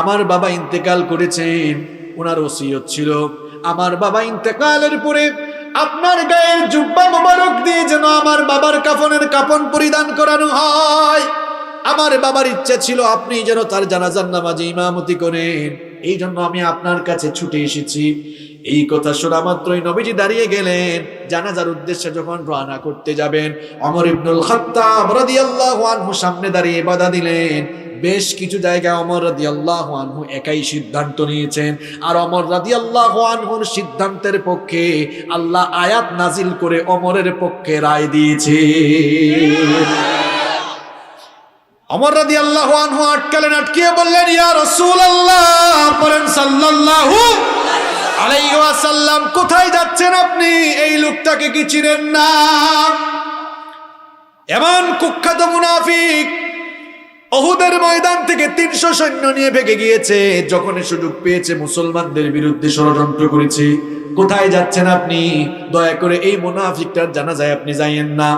S2: আমার বাবা ইন্তেকাল করেছেন, ওনার ওসিয়ত ছিল আমার বাবা ইন্তেকালের পরে আপনার গায়ের জুব্বা মোবারক দিয়ে যেন আমার বাবার কাফনের কাফন পরিধান করানো হয়। আমার বাবার ইচ্ছা ছিল আপনি যেন তার জানাজার নামাজে ইমামতি করেন, এই জন্য আমি আপনার কাছে ছুটে এসেছি। এই কথা শোনা মাত্রই নবীজি দাঁড়িয়ে গেলেন, জানাজার উদ্দেশ্যে যখন রওনা করতে যাবেন, ওমর ইবনুল খাত্তাব রাদিয়াল্লাহু আনহু সামনে দাঁড়িয়ে বাধা দিলেন। বেশ কিছু জায়গায় ওমর রাদিয়াল্লাহু আনহু একাই সিদ্ধান্ত নিয়েছেন, আর ওমর রাদিয়াল্লাহু আনহুর সিদ্ধান্তের পক্ষে আল্লাহ আয়াত নাজিল করে ওমরের পক্ষে রায় দিয়েছে। ওমর রাদিয়াল্লাহু আনহু আটকালেন, আটকিয়ে বললেন, ইয়া রাসূলুল্লাহ, বলেন সাল্লাল্লাহু আলাইহি ওয়াসাল্লাম, কোথায় যাচ্ছেন আপনি? এই লোকটাকে কি চিনেন না? এমন কুখ্যাত মুনাফিক, উহুদের ময়দান থেকে 300 সৈন্য নিয়ে ভেগে গিয়েছে, যখন সুযোগ পেয়েছে মুসলমানদের বিরুদ্ধে ষড়যন্ত্র করেছে। কোথায় যাচ্ছেন আপনি? দয়া করে এই মুনাফিকটার জানাজায় আপনি যাইয়েন না।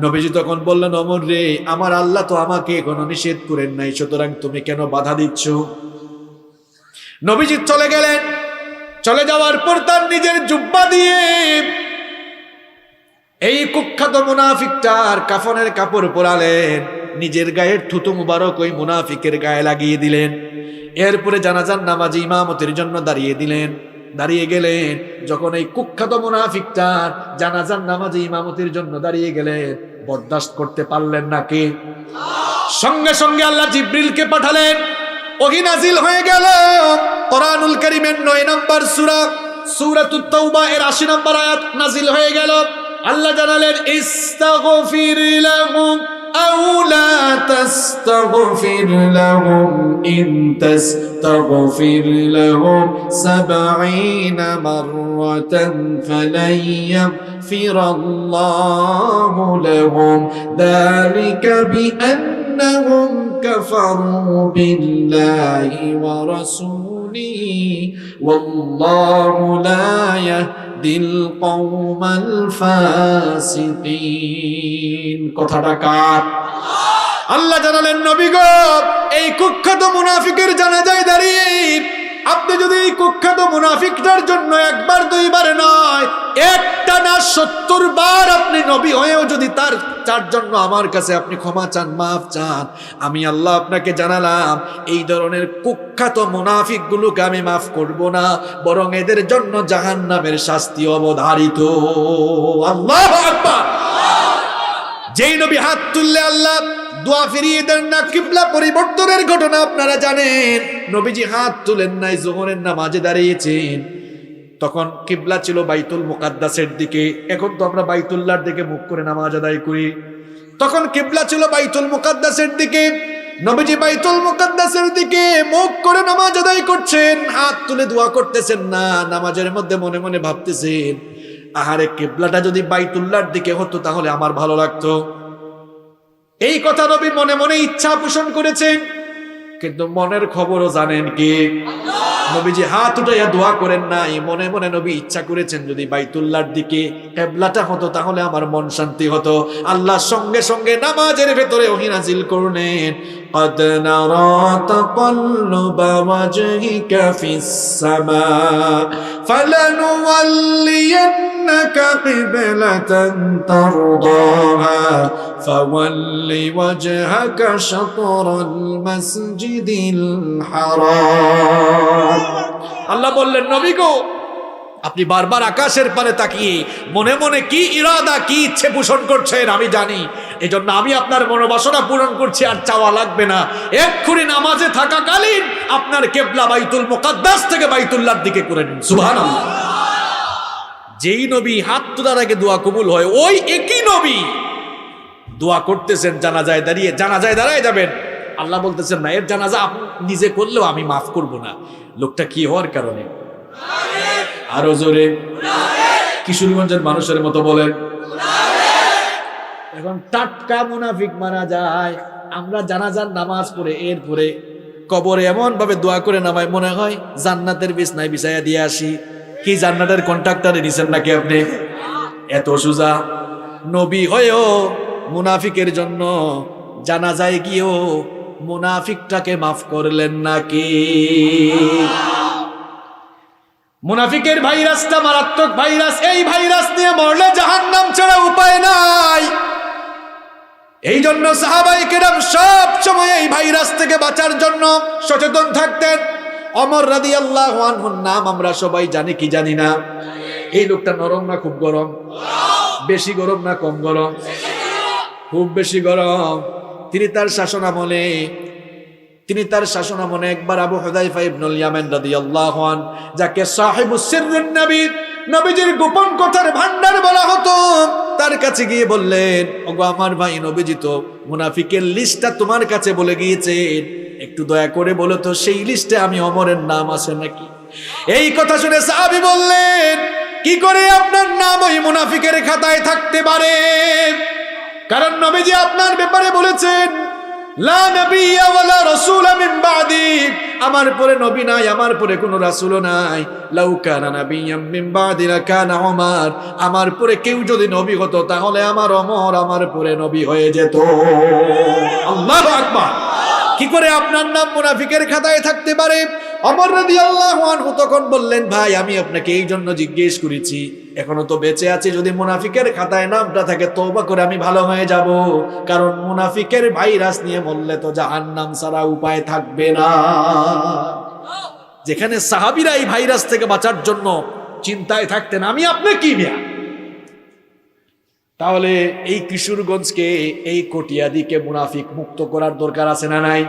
S2: নবীজি তখন বললেন, ওমর রে, আমার আল্লাহ তো আমাকে কোনো নিষেধ করেন নাই, সুতরাং তুমি কেন বাধা দিচ্ছ? নবীজি চলে গেলেন। চলে যাওয়ার পর তার নিজের জুব্বা দিয়ে এই কুখ্যাত মুনাফিকটার কাফনের কাপড় পরালেন, নিজের গায়ের থুতু মুবারক ওই মুনাফিকের গায়ে লাগিয়ে দিলেন। এরপরে জানাজার নামাজে ইমামতের জন্য দাঁড়িয়ে গেলেন। যখন এই কুখ্যাত মুনাফিকটার জানাজার নামাজে ইমামতের জন্য দাঁড়িয়ে গেলেন, বরদাস্ত করতে পারলেন না কে? সঙ্গে সঙ্গে আল্লাহ জিবরিলকে পাঠালেন, ওহী নাজিল হয়ে গেল। কোরআনুল কারীমের 9 নম্বর সূরা সূরাতুত তাওবা এর 80 নম্বর আয়াত নাজিল হয়ে গেল। আল্লাহ জানালেন, ইস্তাগফির লাহুম أو لا تستغفر لهم إن تستغفر لهم 70 مرة فلن يغفر الله لهم ذلك بأنهم كفروا بالله ورسوله والله لا يهدي القوم الفاسقين কথাটা কার আল্লাহ জানালেন নবী গো এই কুখ্যাত মুনাফিকের জানাজায় দাঁড়িয়ে আপনি যদি এই কুখ্যাত মুনাফিকটার জন্য একবার দুইবার নয় একটানা 70 বার আপনি নবী হয়েও যদি তার জন্য আমার কাছে আপনি ক্ষমা চান মাফ চান আমি আল্লাহ আপনাকে জানালাম এই ধরনের কুখ্যাত মুনাফিকগুলোকে আমি মাফ করব না বরং এদের জন্য জাহান্নামের শাস্তি অবধারিত আল্লাহু আকবার যেই নবী হাত তুললে আল্লাহ দোয়া ফিরিয়ে দেন না কিবলা পরিবর্তনের ঘটনা আপনারা জানেন নবীজি হাত তুলেন নাই যোহরের নামাজে দাঁড়িয়েছেন তখন কিবলা ছিল বাইতুল মুকাদ্দাসের দিকে এখন তো আমরা বাইতুল্লাহর দিকে মুখ করে নামাজ আদায় করি তখন কিবলা ছিল বাইতুল মুকাদ্দাসের দিকে নবীজি বাইতুল মুকাদ্দাসের দিকে মুখ করে নামাজ আদায় করছেন হাত তুলে দোয়া করতেছেন না নামাজের মধ্যে মনে মনে ভাবতেছেন আহারে কিবলাটা যদি বাইতুল্লাহর দিকে হতো তাহলে আমার ভালো লাগতো এই কথা নবী মনে মনে ইচ্ছা পোষণ করেছেন কিন্তু মনের খবরও জানেন কি নবীজি হাত উঠাইয়া দোয়া করেন নাই মনে মনে নবী ইচ্ছা করেছেন যদি বাইতুল্লাহর দিকে কিবলাটা হতো তাহলে আমার মন শান্তি হতো আল্লাহ সঙ্গে সঙ্গে নামাজের ভেতরে ওহী নাজিল করলেন قد نرى تقلب وجهك في السماء فلنولينك قبلة ترضاها فول وجهك شطر المسجد الحرام আল্লাহ বললেন নবী গো আপনি বারবার আকাশের পানে তাকিয়ে মনে মনে কি ইরাদা কি ইচ্ছে পোষণ করছেন আমি জানি এজন্য আমি আপনার মনোবাসনা পূরণ করছি আর চাওয়া লাগবে না এক্ষুনি নামাজে থাকাকালীন আপনার কিবলা বাইতুল মুকাদ্দাস থেকে বাইতুল্লাহর দিকে করে নিন সুবহানাল্লাহ যেই নবী হাত তোলার আগে দোয়া কবুল হয় ওই একই নবী দোয়া করতেছেন জানাজায় দাঁড়িয়ে যাবেন আল্লাহ বলতেছেন না এর জানাজা আপনি নিজে করলেও আমি মাফ করব না লোকটা কি হওয়ার কারণে আরো জোরে কিশোরগঞ্জের মানুষের মতো বলেন এখন টাটকা মুনাফিক মারা যায় আমরা জানাজার নামাজ পড়ে এরপরে কবরে এমন ভাবে দোয়া করে নামায় মনে হয় জান্নাতের বিছনায় বিছাইয়া দিয়ে আসি কি জান্নাতের কন্ট্রাক্টরে নিছেন নাকি আপনি এত সোজা নবী হয়েও মুনাফিকের জন্য জানাজায় গিয়েও মুনাফিকটাকে মাফ করলেন নাকি মুনাফিকের ভাইরাসটা মারাত্মক ভাইরাস এই ভাইরাস নিয়ে মরলে জাহান্নাম ছাড়া উপায় নাই এই জন্য সাহাবায়ে কেরাম সব সময় এই ভাইরাস থেকে বাঁচার জন্য সচেতন থাকতেন ওমর রাদিয়াল্লাহু আনহুর নাম আমরা সবাই জানি কি জানি না এই লোকটা নরম না খুব গরম বেশি গরম না কম গরম খুব বেশি গরম তিনি তার শাসনামলে একবার আবু হুযায়ফা ইবনুল ইয়ামান রাদিয়াল্লাহু আন যাকে সাহিবুস সিররুন নবী নবীজির গোপন কথার ভান্ডার বলা হতো তার কাছে গিয়ে বললেন ওগো আমার ভাই নবীজি তো মুনাফিকের লিস্টটা তোমার কাছে বলে গিয়েছেন একটু দয়া করে বলো তো সেই লিস্টে আমি ওমরের নাম আছে নাকি এই কথা শুনে সাহাবী বললেন কি করে আপনার নাম ওই মুনাফিকের খাতায় থাকতে পারে কারণ নবীজি আপনার ব্যাপারে বলেছেন লা নবিয়্যা ওয়ালা রাসূলা মিন বাদি আমার পরে নবী নাই আমার পরে কোনো রাসূলও নাই লাউ কানা নাবিয়্যাম মিন বাদি লাকানা ওমর আমার পরে কেউ যদি নবী হতো তাহলে আমার ওমর আমার পরে নবী হয়ে যেত আল্লাহু আকবার কি করে আপনার নাম মুনাফিকের খাতায় থাকতে পারে ওমর রাদিয়াল্লাহু আনহু তখন বললেন ভাই আমি আপনাকে এই জন্য জিজ্ঞেস করেছি এখনো তো বেঁচে আছি যদি মুনাফিকের খাতায় নামটা থাকে তওবা করে আমি ভালো হয়ে যাব কারণ মুনাফিকের ভাইরাস নিয়ে মরলে তো জাহান্নাম ছাড়া উপায় থাকবে না যেখানে সাহাবীরা এই ভাইরাস থেকে বাঁচার জন্য চিন্তায় থাকতেন আমি আপনি কি নিয়া তাহলে এই কিশোরগঞ্জকে এই কটিয়াদিকে মুনাফিক মুক্ত করার দরকার আছে না নাই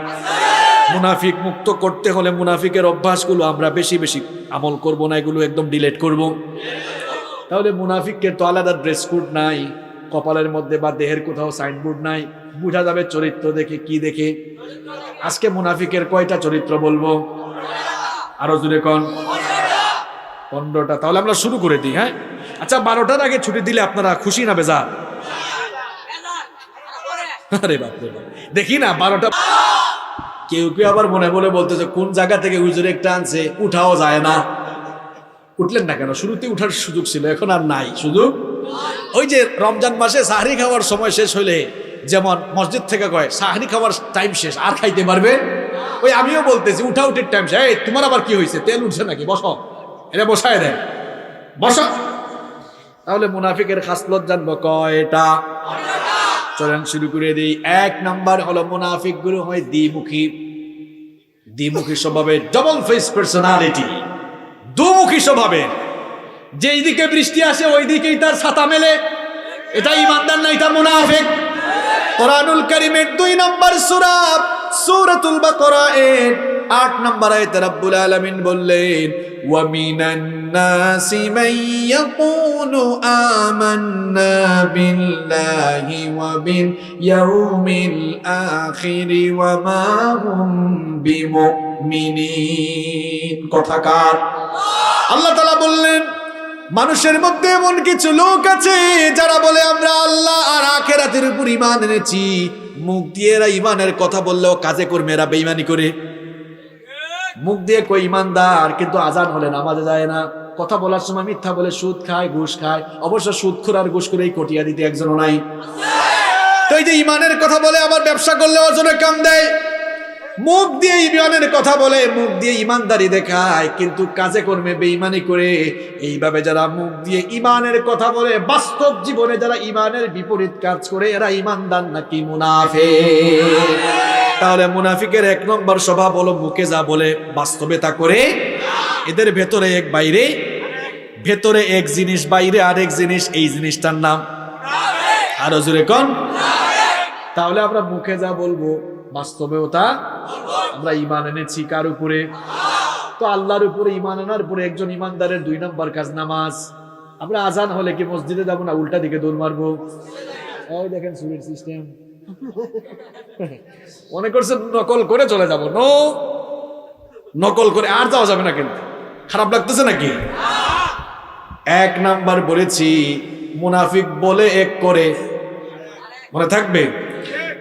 S2: মুনাফিক মুক্ত করতে হলে মুনাফিকের অভ্যাসগুলো আমরা বেশি বেশি আমল করব না এগুলো একদম ডিলিট করব তাহলে মুনাফিকের তো আলাদা ড্রেস কোড নাই কপালের মধ্যে বা দেহের কোথাও সাইনবোর্ড নাই, বোঝা যাবে চরিত্র দেখে। কি দেখে? আজকে মুনাফিকের কয়টা চরিত্র বলবো? আরো জোরে কোন? 15টা। তাহলে আমরা শুরু করে দিই। হ্যাঁ, আচ্ছা 12টার আগে ছুটি দিলে আপনারা খুশি না বেজার? আরে বাপরে বাপ, দেখি না 12টা। কেউ কেউ আবার মনে মনে বলতেছে কোন জায়গা থেকে হুজুর একটা আনছে, উঠাও যায় না। উঠলেন না কেন? শুরুতে উঠার সুযোগ ছিল, এখন আর নাই সুযোগ। ওই যে রমজান মাসে সাহরি খাওয়ার সময় শেষ হইলে যেমন মসজিদ থেকে কয় সাহরি খাওয়ার টাইম শেষ, আর খাইতে পারবে? ওই আমিও বলতেছি উঠা উঠির টাইম শেষ। এই তোমার আবার কি হয়েছে, তেল উঠছে নাকি? বসো, এটা বসায় দেন, বসো। তাহলে মুনাফিকের খাসলত জানবো কয়টা? চলেন শুরু করে দিই। 1 নাম্বার হলো মুনাফিক গুলো হয় দ্বিমুখী। দ্বিমুখী স্বভাবের, ডবল ফেস পার্সোনালিটি, দুমুখী স্বভাবের। যেই দিকে বৃষ্টি আসে ওই দিকেই তার ছাতা মেলে, এটা ইমানদার না, এটা মুনাফিক। কোরআনুল কারীমের 2 নম্বর সূরা সূরাতুল বাকারা এর 8 নম্বর আয়াতে রব্বুল আলামিন বললেন, ওয়া মিনান নাসি মান ইয়াকুলু আমান্না বিল্লাহি ওয়া বিল ইয়াউমিল আখির ওয়া মা হুম বিমুমিনিন। কথাকার আল্লাহ তাআলা বললেন, মানুষের মধ্যে এমন কিছু লোক আছে যারা বলে আমরা আল্লাহ আর আখিরাতের উপর ঈমান এনেছি, মুখ দিয়ে এরা ঈমানের কথা বললেও কাজে কর্মে এরা বেঈমানি করে। মুখ দিয়ে কই ঈমানদার, কিন্তু আজান হলে নামাজে যায় না, কথা বলার সময় মিথ্যা বলে, সুদ খায়, ঘুষ খায়। অবশ্য সুদখোর আর ঘুষখোর এই কটিয়া দিতে একজনও নাই। তো এই যে ঈমানের কথা বলে আবার ব্যবসা করলে ওজনে কম দেয়, মুখ দিয়ে ঈমানের কথা বলে, মুখ দিয়ে ঈমানদারি দেখায়, কিন্তু কাজে কর্মে বেঈমানি করে। এইভাবে যারা মুখ দিয়ে ঈমানের কথা বলে, বাস্তব জীবনে যারা ঈমানের বিপরীত কাজ করে, এরা ঈমানদার নাকি মুনাফিক? তাহলে মুনাফিকের 1 নম্বর স্বভাব হলো মুখে যা বলে বাস্তবে তা করে। এদের ভেতরে এক বাইরে, ভেতরে এক জিনিস বাইরে আরেক জিনিস, এই জিনিসটার নাম আরো জোরে কোন? তাহলে আমরা মুখে যা বলবো বাস্তবেও তা আমরা ঈমান এনেছি কার উপরে? তো আল্লাহর উপরে ঈমান আনার পরে একজন ঈমানদারের 2 নম্বর কাজ নামাজ। আমরা আজান হলে কি মসজিদে যাবো না উল্টা দিকে দৌড় মারবো? ওই দেখেন সুরের সিস্টেম। মনে করছেন নকল করে চলে যাব? নো, নকল করে আর যাওয়া যাবে না। কিন্তু খারাপ লাগতেছে নাকি? 1 নাম্বার বলেছি মুনাফিক বলে, 1 করে, মনে থাকবে।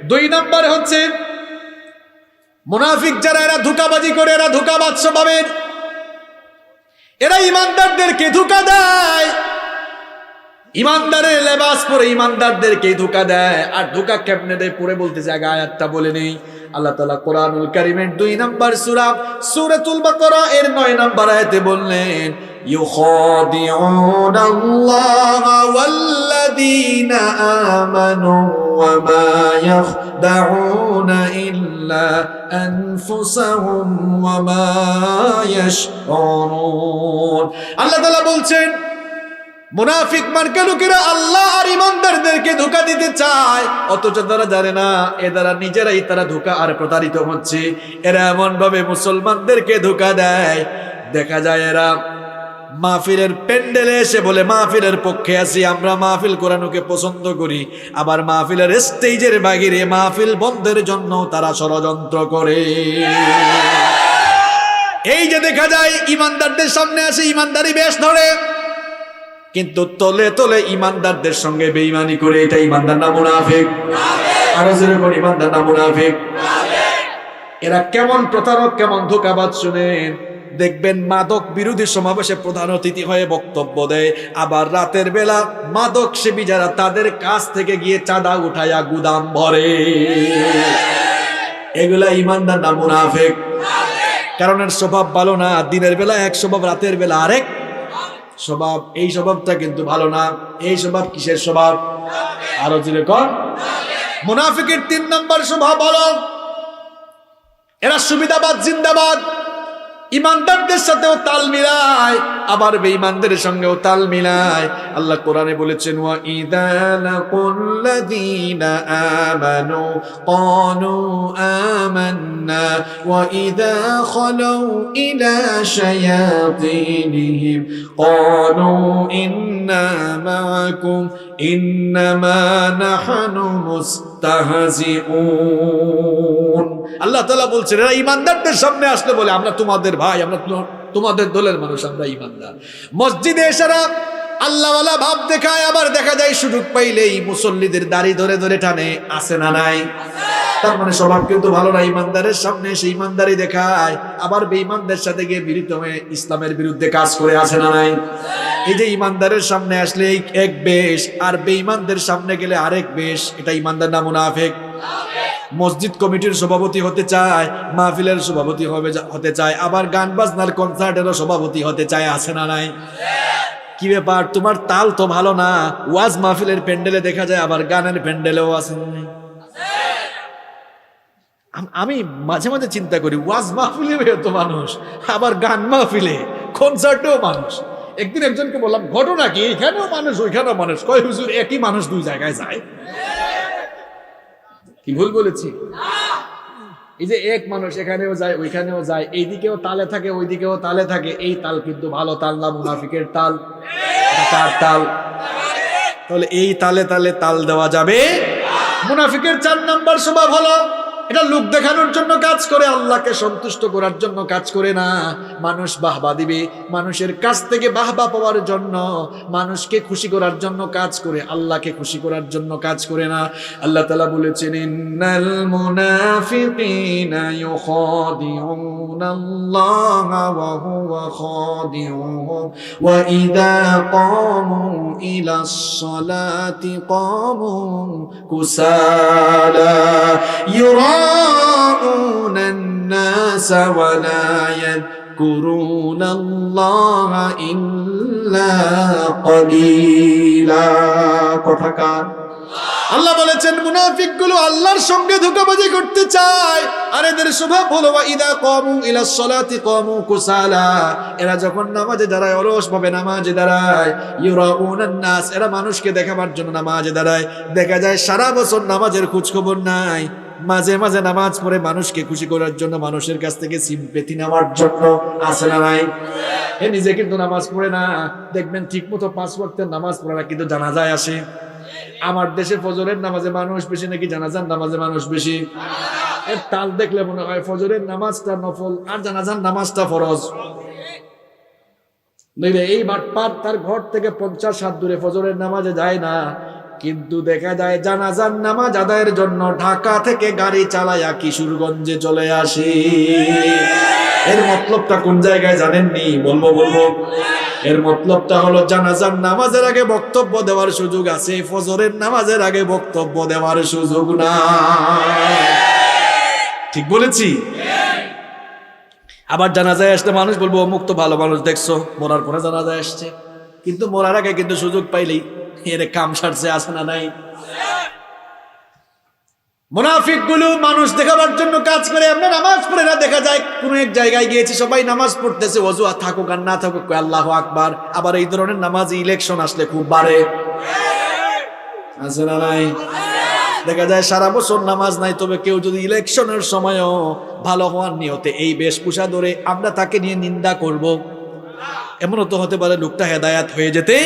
S2: 2 নাম্বার হচ্ছে মুনাফিক যারা, এরা ধোঁকাবাজি করে, এরা ধোঁকাবাজ স্বভাবের। এরা ইমানদারদেরকে ধোঁকা দেয়, ইমানদারের লেবাস পরে ইমানদারদেরকে ধোঁকা দেয়। আর ধোঁকা কেমনে দেয় পরে বলতেছে, আগে আয়াতটা বলে নেই। আল্লাহ তাআলা কোরআনুল কারীমের 2 নম্বর সূরা সূরাতুল বাকারা এর 9 নম্বর আয়াতে বললেন, ইউখাদিউনাল্লাহা ওয়াল্লাযীনা আমানু ওয়া মা ইয়াখদাউনা ইল্লা আনফুসাহুম ওয়া মা ইয়াশউরুন। আল্লাহ তাআলা বলছেন, মুনাফিক মার্কা লোকেরা আল্লাহ আর ইমানদারদেরকে ধোঁকা দিতে চায়, অথচ তারা জানে না এ দ্বারা নিজেরাই তারা ধোঁকা আর প্রতারিত হচ্ছে। এরা এমন ভাবে মুসলমানদেরকে ধোঁকা দেয়, দেখা যায় এরা মাহফিলের প্যান্ডেলে এসে বলে মাহফিলের পক্ষে আছি, আমরা মাহফিল কোরআনকে পছন্দ করি, আবার মাহফিলের স্টেজের বাহিরে মাহফিল বন্ধের জন্য তারা ষড়যন্ত্র করে। এই যে দেখা যায় ইমানদারদের সামনে আসে ইমানদারি বেশ ধরে, কিন্তু তলে তলে ইমানদারদের সঙ্গে বেঈমানি করে। এটা ইমানদার না মুনাফিক? আরো যেরকম ইমানদার না মুনাফিক? এরা কেমন প্রতারক, কেমন ধোঁকাবাজ শুনেন। দেখবেন মাদক বিরোধী সমাবেশে প্রধান অতিথি হয়ে বক্তব্য দেয়, আবার রাতের বেলা মাদক সেবী যারা তাদের কাছ থেকে গিয়ে চাঁদা উঠায়া গুদাম ভরে। এগুলা ইমানদার না মুনাফিক? কারণ এর স্বভাব ভালো না। দিনের বেলা এক স্বভাব, রাতের বেলা আরেক স্বভাব। এই স্বভাবটা কিন্তু ভালো না। এই স্বভাব কিসের স্বভাব? আরো যেরকম মুনাফিকের 3 নম্বর স্বভাব হলো এরা সুবিধাবাদ জিন্দাবাদ। ইমানদারদের সাথেও তাল মিলায়, আবার বেঈমানদের সঙ্গেও তাল মিলায়। আল্লাহ কোরআনে বলেছেন, ওয়া ইযা লাকুল্লাযীনা আমানু ক্বালু আমান্না ওয়া ইযা খালাউ ইলা শায়াতিনহিম ক্বালু ইন্না মাআকুম ইন্নামা নাহনু মুস্তাহজিউন। আল্লাহ তাআলা বলছেন এরা ঈমানদারদের সামনে আসলে বলে আমরা তোমাদের ভাই, আমরা তোমাদের দলের মানুষ, আমরা ঈমানদার। মসজিদে এসারা আল্লাহওয়ালা ভাব দেখায়, আবার দেখা যায় সুযোগ পাইলেই মুসল্লিদের দাড়ি ধরে ধরে টানে, আছে না নাই? তার মানে স্বভাব কিন্তু ভালো না। ইমানদারের সামনে সে ইমানদারি দেখায়, আবার বেঈমানদের সাথে গিয়ে মিলিত হয়ে ইসলামের বিরুদ্ধে কাজ করে, আছে না নাই? এই যে ইমানদারের সামনে আসলে এক বেশ, আর বেঈমানদের সামনে গেলে আরেক বেশ, এটা ইমানদার না মুনাফিক? মসজিদ কমিটির সভাপতি হতে চায়, মাহফিলের সভাপতি হতে চায়, আবার গান বাজনার কনসার্টেরও সভাপতি হতে চায়, আছে না নাই? কি ব্যাপার, তোমার তাল তো ভালো না, ওয়াজ মাহফিলের প্যান্ডেলে দেখা যায়, আবার গানের প্যান্ডেলেও আছে না নাই? আমি মাঝে মাঝে চিন্তা করি, ওয়াজ মাহফিলে তো মানুষ, আবার গান মাহফিলে কনসার্টেও মানুষ। একদিন একজনকে বললাম ঘটনা কি, এখানেও মানুষ ওইখানেও মানুষ। কয় হুজুর একই মানুষ দুই জায়গায় যায়? কি ভুল বলেছি? এই যে এক মানুষ এখানেও যায় ওইখানেও যায়, এইদিকেও তালে থাকে ওইদিকেও তালে থাকে, এই তাল কিন্তু ভালো তাল না, মুনাফিকের তাল। কার তাল? তাহলে এই তালে তালে তাল দেওয়া যাবে? মুনাফিকের 4 নাম্বার স্বভাব হলো এটা লোক দেখানোর জন্য কাজ করে, আল্লাহকে সন্তুষ্ট করার জন্য কাজ করে না। মানুষ বাহবা দিবে, মানুষের কাছ থেকে বাহবা পাওয়ার জন্য, মানুষকে খুশি করার জন্য কাজ করে, আল্লাহকে খুশি করার জন্য কাজ করে না। আল্লাহ তাআলা বলেছেন ইন্নাল মুনাফিকিনা ইউখাদিউনাল্লাহা ওয়া হুয়া খাদিউহুম ওয়া ইযা ক্বামু ইলাস সালাতি ক্বামু কুসালা يراءون الناس ولا يذكرون الله إلا قليلا। কথাকার আল্লাহ বলেছেন মুনাফিকগুলো আল্লাহর সঙ্গে ধোঁকাবাজি করতে চায়, আর এদের স্বভাব হলো ইদা ক্বামু ইলাস সালাতি ক্বামু কুসালা, এরা যখন নামাজে দাঁড়ায় অলস ভাবে নামাজে দাঁড়ায়। ইউরাউনান নাস, এরা মানুষকে দেখাবার জন্য নামাজে দাঁড়ায়। দেখা যায় সারা বছর নামাজের খোঁজ খবর নাই, মাঝে মাঝে নামাজ পড়ে মানুষকে খুশি করার জন্য, মানুষের কাছ থেকে সিম্পেথি নেওয়ার জন্য, আছে না নাই? এ নিজে কিন্তু নামাজ পড়ে না, দেখবেন ঠিক মতো 5 ওয়াক্তের নামাজ পড়ে না, কিন্তু জানাজায় আসে। আমার দেশে ফজরের নামাজে মানুষ বেশি নাকি জানাজার নামাজে মানুষ বেশি? এর তাল দেখলে মনে হয় ফজরের নামাজটা নফল আর জানাজার নামাজটা ফরজ। এই বাটপার তার ঘর থেকে 50 হাত দূরে ফজরের নামাজে যায় না, কিন্তু দেখা যায় জানাজার নামাজ আদায়ের জন্য ঢাকা থেকে গাড়ি চালায়া কিশোরগঞ্জে চলে আসে। এর মতলবটা কোন জায়গায় জানেননি? বলবো। এর মতলবটা হলো জানাজার নামাজের আগে বক্তব্য দেওয়ার সুযোগ আছে, ফজরের নামাজের আগে বক্তব্য দেওয়ার সুযোগ না। ঠিক বলেছি? আবার জানাজায় আসলে মানুষ বলবো অমুক তো ভালো মানুষ, দেখছো মরার পরে জানাজায় আসছে, কিন্তু মরার আগে কিন্তু সুযোগ পাইলেই এর কাম সারছে, আছে না নাই? মুনাফিক গুলো মানুষ দেখাবার জন্য কাজ করে। আমরা নামাজ পড়ে না, দেখা যায় কোন এক জায়গায় গিয়েছি, সবাই নামাজ পড়তেছে, ওযু থাকুক আর না থাকুক আল্লাহু আকবার। আবার এই ধরনের নামাজ ইলেকশন আসলে খুব বাড়ে, আছে না নাই? দেখা যায় সারা বছর নামাজ নাই, তবে কেউ যদি ইলেকশনের সময়ও ভালো হওয়ার নিয়তে এই বেশভূষা ধরে, আমরা তাকে নিয়ে নিন্দা করব। এমনও তো হতে পারে লোকটা হেদায়াত হয়ে যেতে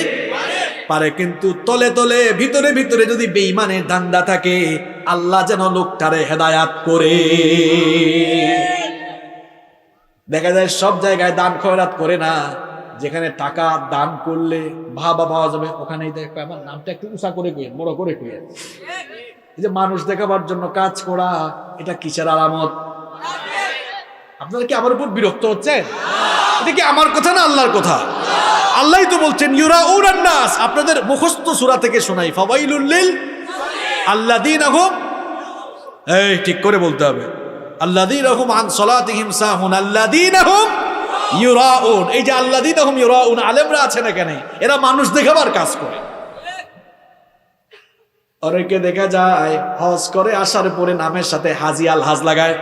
S2: পারে, কিন্তু তলে তলে ভিতরে ভিতরে যদি বেঈমানের ধান্দা থাকে, আল্লাহ যেন লোকটারে হেদায়াত করে। দেখা যায় সব জায়গায় দান খয়রাত করে না, যেখানে টাকা দান করলে ভাবা পাওয়া যাবে ওখানেই দেখবে। আমার নামটা একটু উঁচা করে কইেন, বড় করে কইেন। এই যে মানুষ দেখাবার জন্য কাজ করা, এটা কিসের আলামত? আপনারা কি আমার উপর বিরক্ত হচ্ছেন? এটা কি আমার কথা না আল্লাহর কথা? আল্লাহই তো বলছেন ইউরাউনান নাস। আপনাদের মুখস্থ সূরা থেকে শোনাই, ফাওয়াইলুল লিল আল্লাযীনা হুম, এই ঠিক করে বলতে হবে, আল্লাযীনা হুম আন সালাতিহিম সাহুন আল্লাযীনা হুম ইউরাউন। এই যে আল্লাযীনা হুম ইউরাউন, আলেমরা আছেন এখানে, এরা মানুষ দেখাবার কাজ করে। অনেকে দেখা যায় হজ করে আসার পরে নামের সাথে হাজি আলহাজ লাগায়।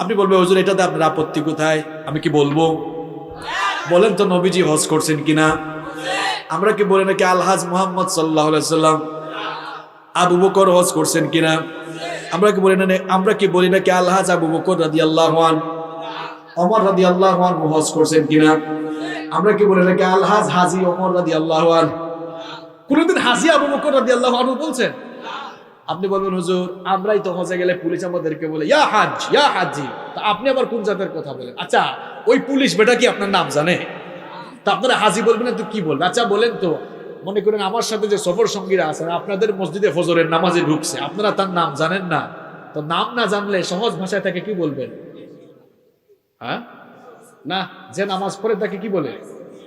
S2: আপনি বলবে হুজুর এটাতে আপনার আপত্তি কোথায়? আমি কি বলবো? বলেন তো নবীজি হজ করছেন কিনা? আমরা কি বলি নাকি আলহাজ মুহাম্মদ সাল্লাল্লাহু আলাইহি সাল্লাম? আবু বকর হজ করছেন কিনা? আমরা কি বলি নাকি আলহাজ আবু বকর রাদিয়াল্লাহু আনহু, ওমর রাদিয়াল্লাহু আনহু হজ করছেন কিনা? আমরা কি বলি নাকি আলহাজ হাজী ওমর রাদিয়াল্লাহু আনহু? কোনদিন হাজী আবু বকর রাদিয়াল্লাহু আনহু বলছেন? আপনি বলবেন হুজুর আমরাই তো হজে গেলে পুলিশ আমাদেরকে বলে ইয়া হাজ ইয়া হাজি, তা আপনি আবার কোন জাতের কথা বলেন? আচ্ছা ওই পুলিশ বেটা কি আপনার নাম জানে? তা আপনারা হাজি বলবেন না তো কি বলবে? আচ্ছা বলেন তো, মনে করেন আমার সাথে যে সফর সঙ্গীরা আছেন, আপনাদের মসজিদে ফজরের নামাজে ঢুকছে, আপনারা তার নাম জানেন না, তো নাম না জানলে সহজ ভাষায় তাকে কি বলবেন? হ্যাঁ না, যে নামাজ পড়ে তাকে কি বলে?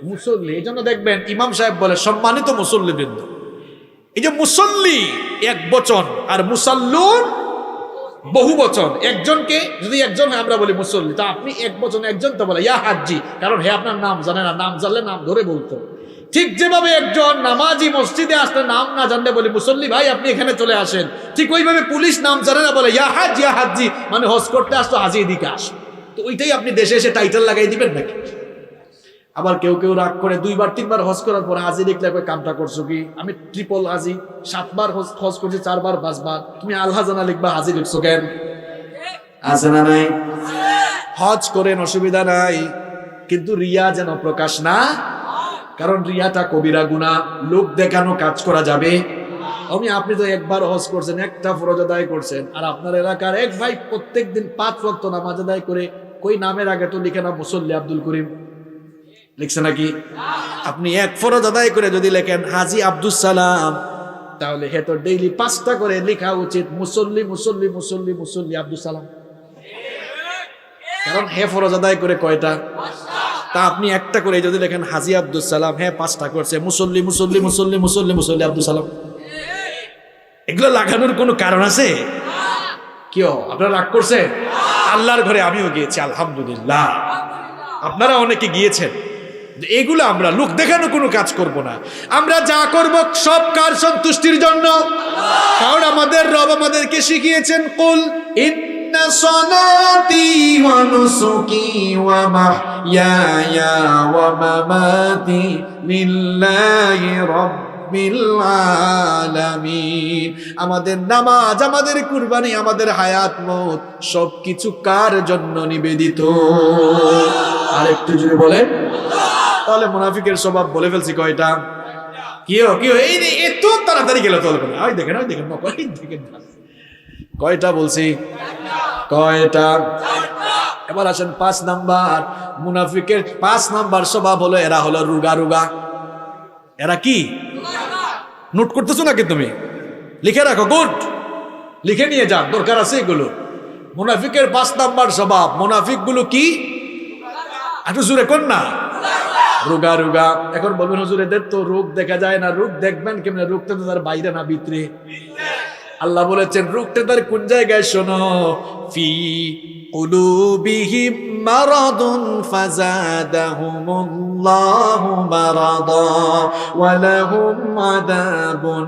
S2: মুসল্লি। এই জন্য দেখবেন ইমাম সাহেব বলে সম্মানিত মুসল্লিবৃন্দ। এই যে মুসল্লি এক বচন আর মুসাল্লুন বহু বচন। একজনকে যদি একজন হয় আমরা বলি মুসল্লি, তা আপনি এক বচন একজন তো বলে ইয়া হাজ্জি, কারণ হে আপনার নাম জানে না, নাম জানলে নাম ধরে বলতো। ঠিক যেভাবে একজন নামাজি মসজিদে আসলে নাম না জানলে বলে মুসল্লি ভাই আপনি এখানে চলে আসেন, ঠিক ওইভাবে পুলিশ নাম জানে না বলে ইয়া হাজ্জি, মানে হজ করতে আসতো হাজি এদিকে আস। তো ওইটাই আপনি দেশে এসে টাইটেল লাগাই দিবেন নাকি? আবার কেউ কেউ রাগ করে 2বার 3বার হজ করার পর হাজি লিখলে কামটা করছো কি? আমি ট্রিপল হাজি, 7বার হজ করছি, 4বার 5বার, তুমি আলহাজানা লিখবা হাজি লিখছো কেন? আছে না নাই? হজ করেন অসুবিধা নাই, কিন্তু রিয়া যেন প্রকাশ না, কারণ রিয়াটা কবিরা গুনাহ। লোক দেখানো কাজ করা যাবে। আপনি তো একবার হজ করছেন, একটা ফরজ আদায় করছেন, আর আপনার এলাকার এক ভাই প্রত্যেকদিন 5 ওয়াক্ত নামাজ আদায় করে, কই নামের আগে তো লিখে না মুসল্লি আব্দুল করিম, লিখছে নাকি? আপনি এক ফরজ আদায় করে যদি লেখেন হাজি আব্দুল সালাম, তাহলে হে তো ডেইলি 5টা করে লেখা উচিত মুসল্লি মুসল্লি মুসল্লি মুসল্লি আব্দুল সালাম, কারণ হে ফরজ আদায় করে কয়টা? তা আপনি একটা করে যদি লেখেন হাজি আব্দুল সালাম, হ্যাঁ 5টা করছে মুসল্লি মুসল্লি মুসল্লি মুসল্লি মুসল্লি আব্দুল সালাম। এগুলো লাগানোর কোনো কারণ আছে? কেউ আপনারা রাগ করছে? আল্লাহর ঘরে আমিও গিয়েছি আলহামদুলিল্লাহ, আপনারা অনেকে গিয়েছেন। এগুলো আমরা লোক দেখানো কোনো কাজ করব না। আমরা যা করব সব কার সন্তুষ্টির জন্য, কারণ আমাদের রব আমাদেরকে শিখিয়েছেন কুল ইন্না সলাতি ওয়া নুসুকি ওয়া মাহইয়ায়া ওয়া মামাতি লিল্লাহি রাব্বিল আলামিন। আমাদের নামাজ, আমাদের কুরবানি, আমাদের হায়াত মওত সবকিছু কার জন্য নিবেদিত? আর একটু জোরে বলেন। তাহলে মুনাফিকের স্বভাব বলে ফেলছি কয়টা? কিও এই এত তাড়াতাড়ি গেল চলবে না। ওই দেখেন কয়টা বলছি? কয়টা? এবার আসেন 5 নাম্বার। মুনাফিকের 5 নাম্বার স্বভাব হলো এরা হলো রুগা। এরা কি? নোট করতেছো নাকি তুমি? লিখে রাখো, গুড, লিখে নিয়ে যান, দরকার আছে এগুলো। মুনাফিকের 5 নাম্বার স্বভাব। মুনাফিক গুলো কি? একটু জোরে কোন না। রোগা। এখন বলবেন হুজুর এদের তো রোগ দেখা যায় না। রোগ দেখবেন কেমনে? রোগটা তো তার বাইরে না ভিতরে। আল্লাহ বলেছেন রোগটা তার কোন জায়গায়? শোনো, ফি কুলুবিহিম মারাদুন ফাযাদাহুমুল্লাহু মারাদা ওয়া লাহুম আযাবুন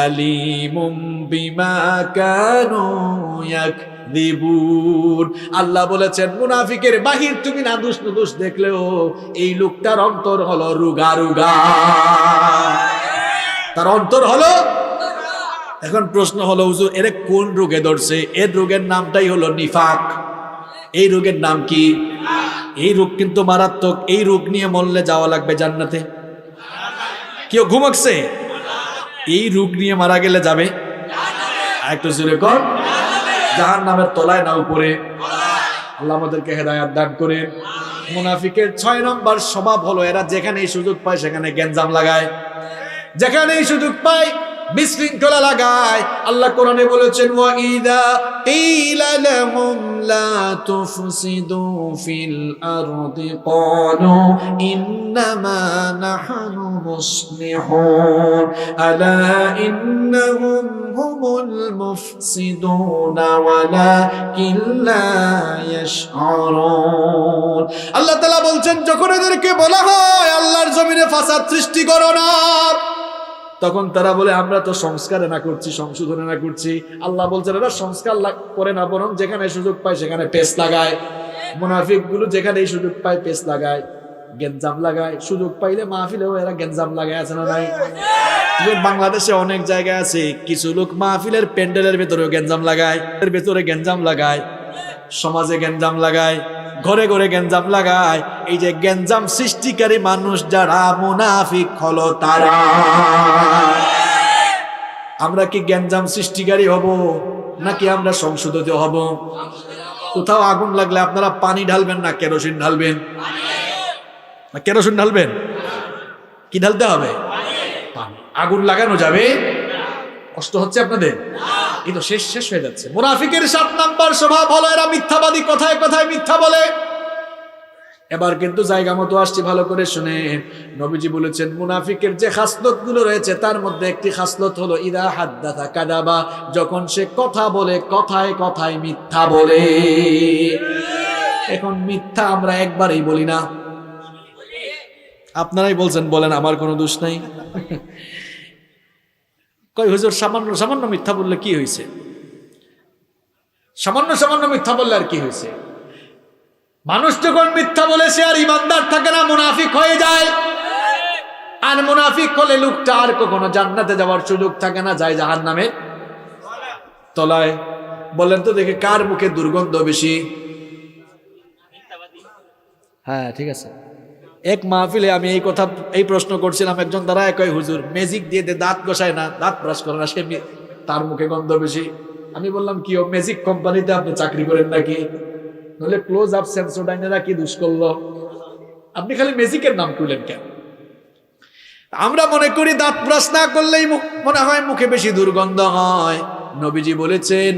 S2: আলীমুম বিমা কানু ইয়াকযিবুন। আল্লাহ বলেছেন মুনাফিকের বাহির তুমি না দুষ দেখলেও এই লোকটার অন্তর হলো রোগা। তার অন্তর হলো। এখন প্রশ্ন হলো হুজুর এর কোন রোগে ধরছে? এর রোগের নামটাই হলো নিফাক। এই রোগের নাম কি? এই রোগ কিন্তু মারাত্মক। এই রোগ নিয়ে মরলে যাওয়া লাগবে জান্নাতে। কেউ ঘুমাচ্ছে? এই রোগ নিয়ে মারা গেলে যাবে একটু জোরে কর, জাহান্নামের তলায় না উপরে। আল্লাহ আমাদেরকে হেদায়েত দান করে। মুনাফিকের 6 নম্বর স্বভাব হলো এরা যেখানেই সুযোগ পায় সেখানে গ্যাঞ্জাম লাগায়, যেখানেই সুযোগ পায় বিশৃঙ্খলা লাগায়। আল্লাহ কোরআনে বলেছেন ওয়া ইযা কিলা লাহুম লা তুফসিদু ফিল আরদি ক্বালু ইন্নামা নাহনু মুসলিহুন আলা ইন্নাহুম হুমুল মুফসিদুনা ওয়ালাকিন লা ইয়াশউরুন। আল্লাহ তাআলা বলছেন যখন এদেরকে বলা হয় আল্লাহর জমিনে ফাসাদ সৃষ্টি করো না, তখন তারা বলে আমরা তো সংস্কার না করছি, সংশোধন না করছি। আল্লাহ বলছেন এরা সংস্কার করে না, বরং যেখানে সুযোগ পায় সেখানে পেস লাগায়। মুনাফিক গুলো যেখানে সুযোগ পায় পেস লাগায়, গেঞ্জাম লাগায়। সুযোগ পাইলে মাহফিলেও এরা গেঞ্জাম লাগায়, আছে না নাই? বাংলাদেশে অনেক জায়গা আছে কিছু লোক মাহফিলের প্যান্ডেলের ভেতরেও গেঞ্জাম লাগায়, এর ভেতরে গেঞ্জাম লাগায়, সমাজে গেঞ্জাম লাগায়, ঘরে ঘরে গেঞ্জাম লাগায়। এই যে গ্যাঞ্জাম সৃষ্টিকারী মানুষ যারা মুনাফিক হলো তারা। আমরা কি গ্যাঞ্জাম সৃষ্টিকারী হব নাকি আমরা সংশোধিত হব? কোথাও আগুন লাগলে আপনারা পানি ঢালবেন না কেরোসিন ঢালবেন? না কেরোসিন ঢালবেন? কি ঢালতে হবে? পানি। আগুন লাগানো যাবে? কষ্ট হচ্ছে আপনাদের? এই তো শেষ শেষ হয়ে যাচ্ছে। মুনাফিকের 7 নাম্বার স্বভাব হলো এরা মিথ্যাবাদী, কথায় কথায় মিথ্যা বলে। এবার কিন্তু জায়গা মতো আসছে, ভালো করে শুনে। নবীজি বলেছেন মুনাফিকের যে খাসলত গুলো রয়েছে তার মধ্যে একটি খাসলত হলো ইদা হাদ্দাথা কাযাবা, যখন সে কথা বলে কথায় কথায় মিথ্যা বলে। এখন মিথ্যা আমরা একবারই বলি না, আপনারাই বলছেন, বলেন, আমার কোনো দোষ নাই। কই হুজুর সামান্য সামান্য মিথ্যা বললে কি হয়েছে? সামান্য সামান্য মিথ্যা বললে আর কি হয়েছে? মানুষ যখন মিথ্যা বলে সে আর ইমানদার থাকে না, মুনাফিক হয়ে যায়। আর মুনাফিক হলে লোকটা আর কখনো জান্নাতে যাওয়ার সুযোগ থাকে না, যায় জাহান্নামের তলায়। বলেন তো দেখে কার মুখে দুর্গন্ধ বেশি? হ্যাঁ ঠিক আছে। এক মাহফিলে আমি এই প্রশ্ন করছিলাম, একজন দাঁড়ায় কয় হুজুর ম্যাজিক দিয়ে দাঁত ঘষায় না, দাঁত ব্রাশ করে না, সে তার মুখে গন্ধ বেশি। আমি বললাম কি ও ম্যাজিক কোম্পানিতে আপনি চাকরি করেন নাকি? নইলে ক্লোজ আপ সেন্সোডাইনেরা কি দোষ করলো? আপনি খালি ম্যাজিকের নাম করলেন কেন? আমরা মনে করি দাঁত ব্রাশ না করলেই মনে হয় মুখে বেশি দুর্গন্ধ হয়। নবীজি বলেছেন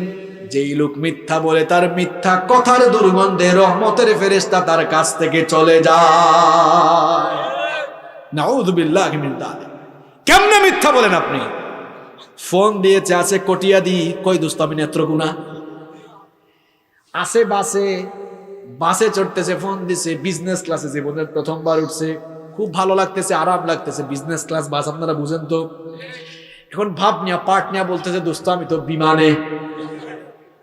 S2: যেই লোক মিথ্যা বলে তার মিথ্যা কথার দুর্গন্ধে রহমতের ফেরেশতা তার কাছ থেকে চলে যায়। নাউযু বিল্লাহি মিন যালিক। কেমনে মিথ্যা বলেন আপনি? ফোন দিয়েছে, আছে কটিয়াদি, কই দোস্ত আমি নেত্রকোনা। আছে বাসে চড়তেছে, ফোন দিছে, বিজনেস ক্লাসে জীবনের প্রথমবার উঠছে, খুব ভালো লাগতেছে, আরাম লাগতেছে, বিজনেস ক্লাস বাস, আপনারা বুঝেন তো। এখন ভাব নিয়া পার্ট নিয়া বলতেছে দোস্ত আমি তো বিমানে।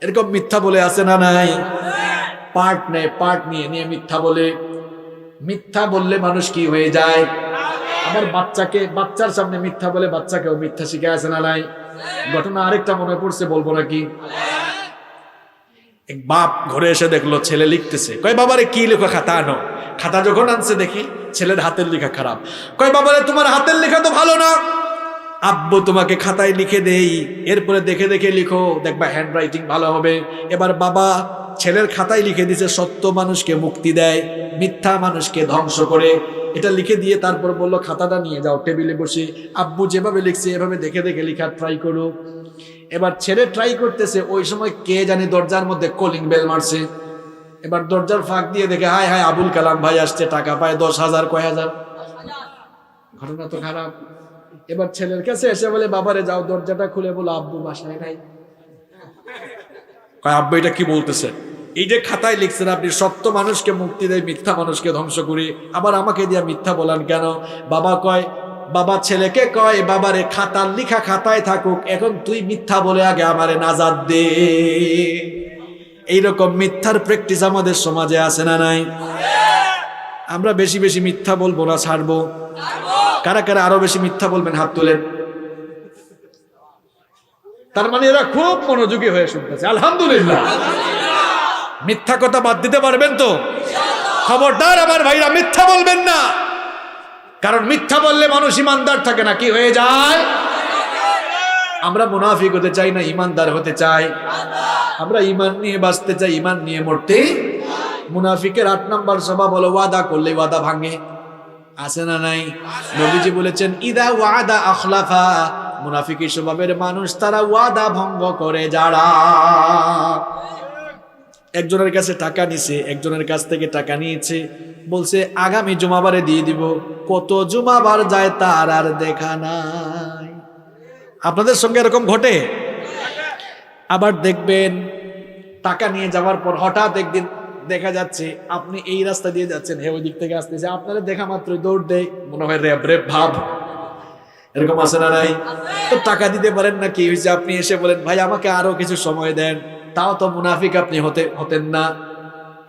S2: এরকম মিথ্যা বলে আছে না নাই? পার্ট নেয়, পার্ট নিয়ে মিথ্যা বলে। মিথ্যা বললে মানুষ কি হয়ে যায়? আবার বাচ্চার সামনে মিথ্যা বলে বাচ্চাকেও মিথ্যা শিখে আছে না নাই? ঘটনা আরেকটা মনে পড়ছে, বলবো নাকি? এক বাপ ঘরে এসে দেখলো ছেলে লিখতেছে, কয় বাবারে কি লেখা? খাতা আনো। খাতা যখন আনছে দেখি ছেলের হাতের লেখা খারাপ। কয় বাবারে তোমার হাতের লেখা তো ভালো না। আব্বু তোমাকে খাতায় লিখে দেই, এরপরে দেখে দেখে লিখো, দেখবা হ্যান্ড রাইটিং ভালো হবে। এবার বাবা ছেলের খাতায় লিখে দিছে সত্য মানুষকে মুক্তি দেয়, মিথ্যা মানুষকে ধ্বংস করে। এটা লিখে দিয়ে তারপর বললো খাতাটা নিয়ে যাও টেবিলে বসে, আব্বু যেভাবে লিখছে এভাবে দেখে দেখে লেখা ট্রাই করো। এবার ছেলে ট্রাই করতেছে, ওই সময় কে জানি দরজার মধ্যে কলিং বেল মারছে। এবার দরজার ফাঁক দিয়ে দেখে হায় হায় আবুল কালাম ভাই আসছে, টাকা পায় 10,000, কয় হাজার। ঘটনা তো খারাপ। এবার ছেলের কাছে এসে বলে বাবারে যাও দরজাটা খুলে, বলো আব্বু বাসায় নাই। কয় আব্বু এটা কি বলতেছে? এই যে খাতায় লিখছেন আপনি সত্য মানুষকে মুক্তি দেয়, মিথ্যা মানুষকে ধ্বংস করে, আবার আমাকে দিয়ে মিথ্যা বলান কেন? বাবা ছেলেকে কয় বাবারে খাতার লিখা খাতায় থাকুক, এখন তুই মিথ্যা বলে আগে আমারে নাজাত দে। এইরকম মিথ্যার প্র্যাকটিস আমাদের সমাজে আছে না নাই? আমরা বেশি বেশি মিথ্যা বলবো না ছাড়বো? কারা কারা আরো বেশি মিথ্যা বলবেন হাত তোলেন। তার মানে এরা খুব মনোযোগী হয়ে শুনতেছে, আলহামদুলিল্লাহ। মিথ্যা কথা বাদ দিতে পারবেন তো? খবরদার আমার ভাইরা মিথ্যা বলবেন না, কারণ মিথ্যা বললে মানুষ ইমানদার থাকে না, কি হয়ে যায়? আমরা মুনাফিক হতে চাই না, ইমানদার হতে চাই। আমরা ইমান নিয়ে বাঁচতে চাই, ইমান নিয়ে মরতে। মুনাফিকের 8 নাম্বার স্বভাব হলো ওয়াদা করলে ওয়াদা ভাঙে, আছে না নাই? নবীজি বলেছেন ইদা ওয়াদা আখলাফা, মুনাফিকের স্বভাবের মানুষ তারা ওয়াদা ভঙ্গ করে। যারা একজনের কাছে টাকা নিছে, একজনের কাছ থেকে টাকা নিয়েছে, বলছে আগামী জুমাবারে দিয়ে দিব, কত জুমাবার যায় তার আর দেখা নাই। আপনাদের সঙ্গে এরকম ঘটে? আবার দেখবেন টাকা নিয়ে যাওয়ার পর হঠাৎ একদিন দেখা যাচ্ছে আপনি এই রাস্তা দিয়ে যাচ্ছেন, হে ওই দিক থেকে আসতেছে, আপনারা দেখা মাত্র দৌড় দেয়, মনে হয় রেপ রেপ ভাব। এরকম আছে না নাই? তো টাকা দিতে পারেন না, কি হয়েছে? আপনি এসে বলেন ভাই আমাকে আরো কিছু সময় দেন, তাও তো মুনাফিক আপনি হতেন না।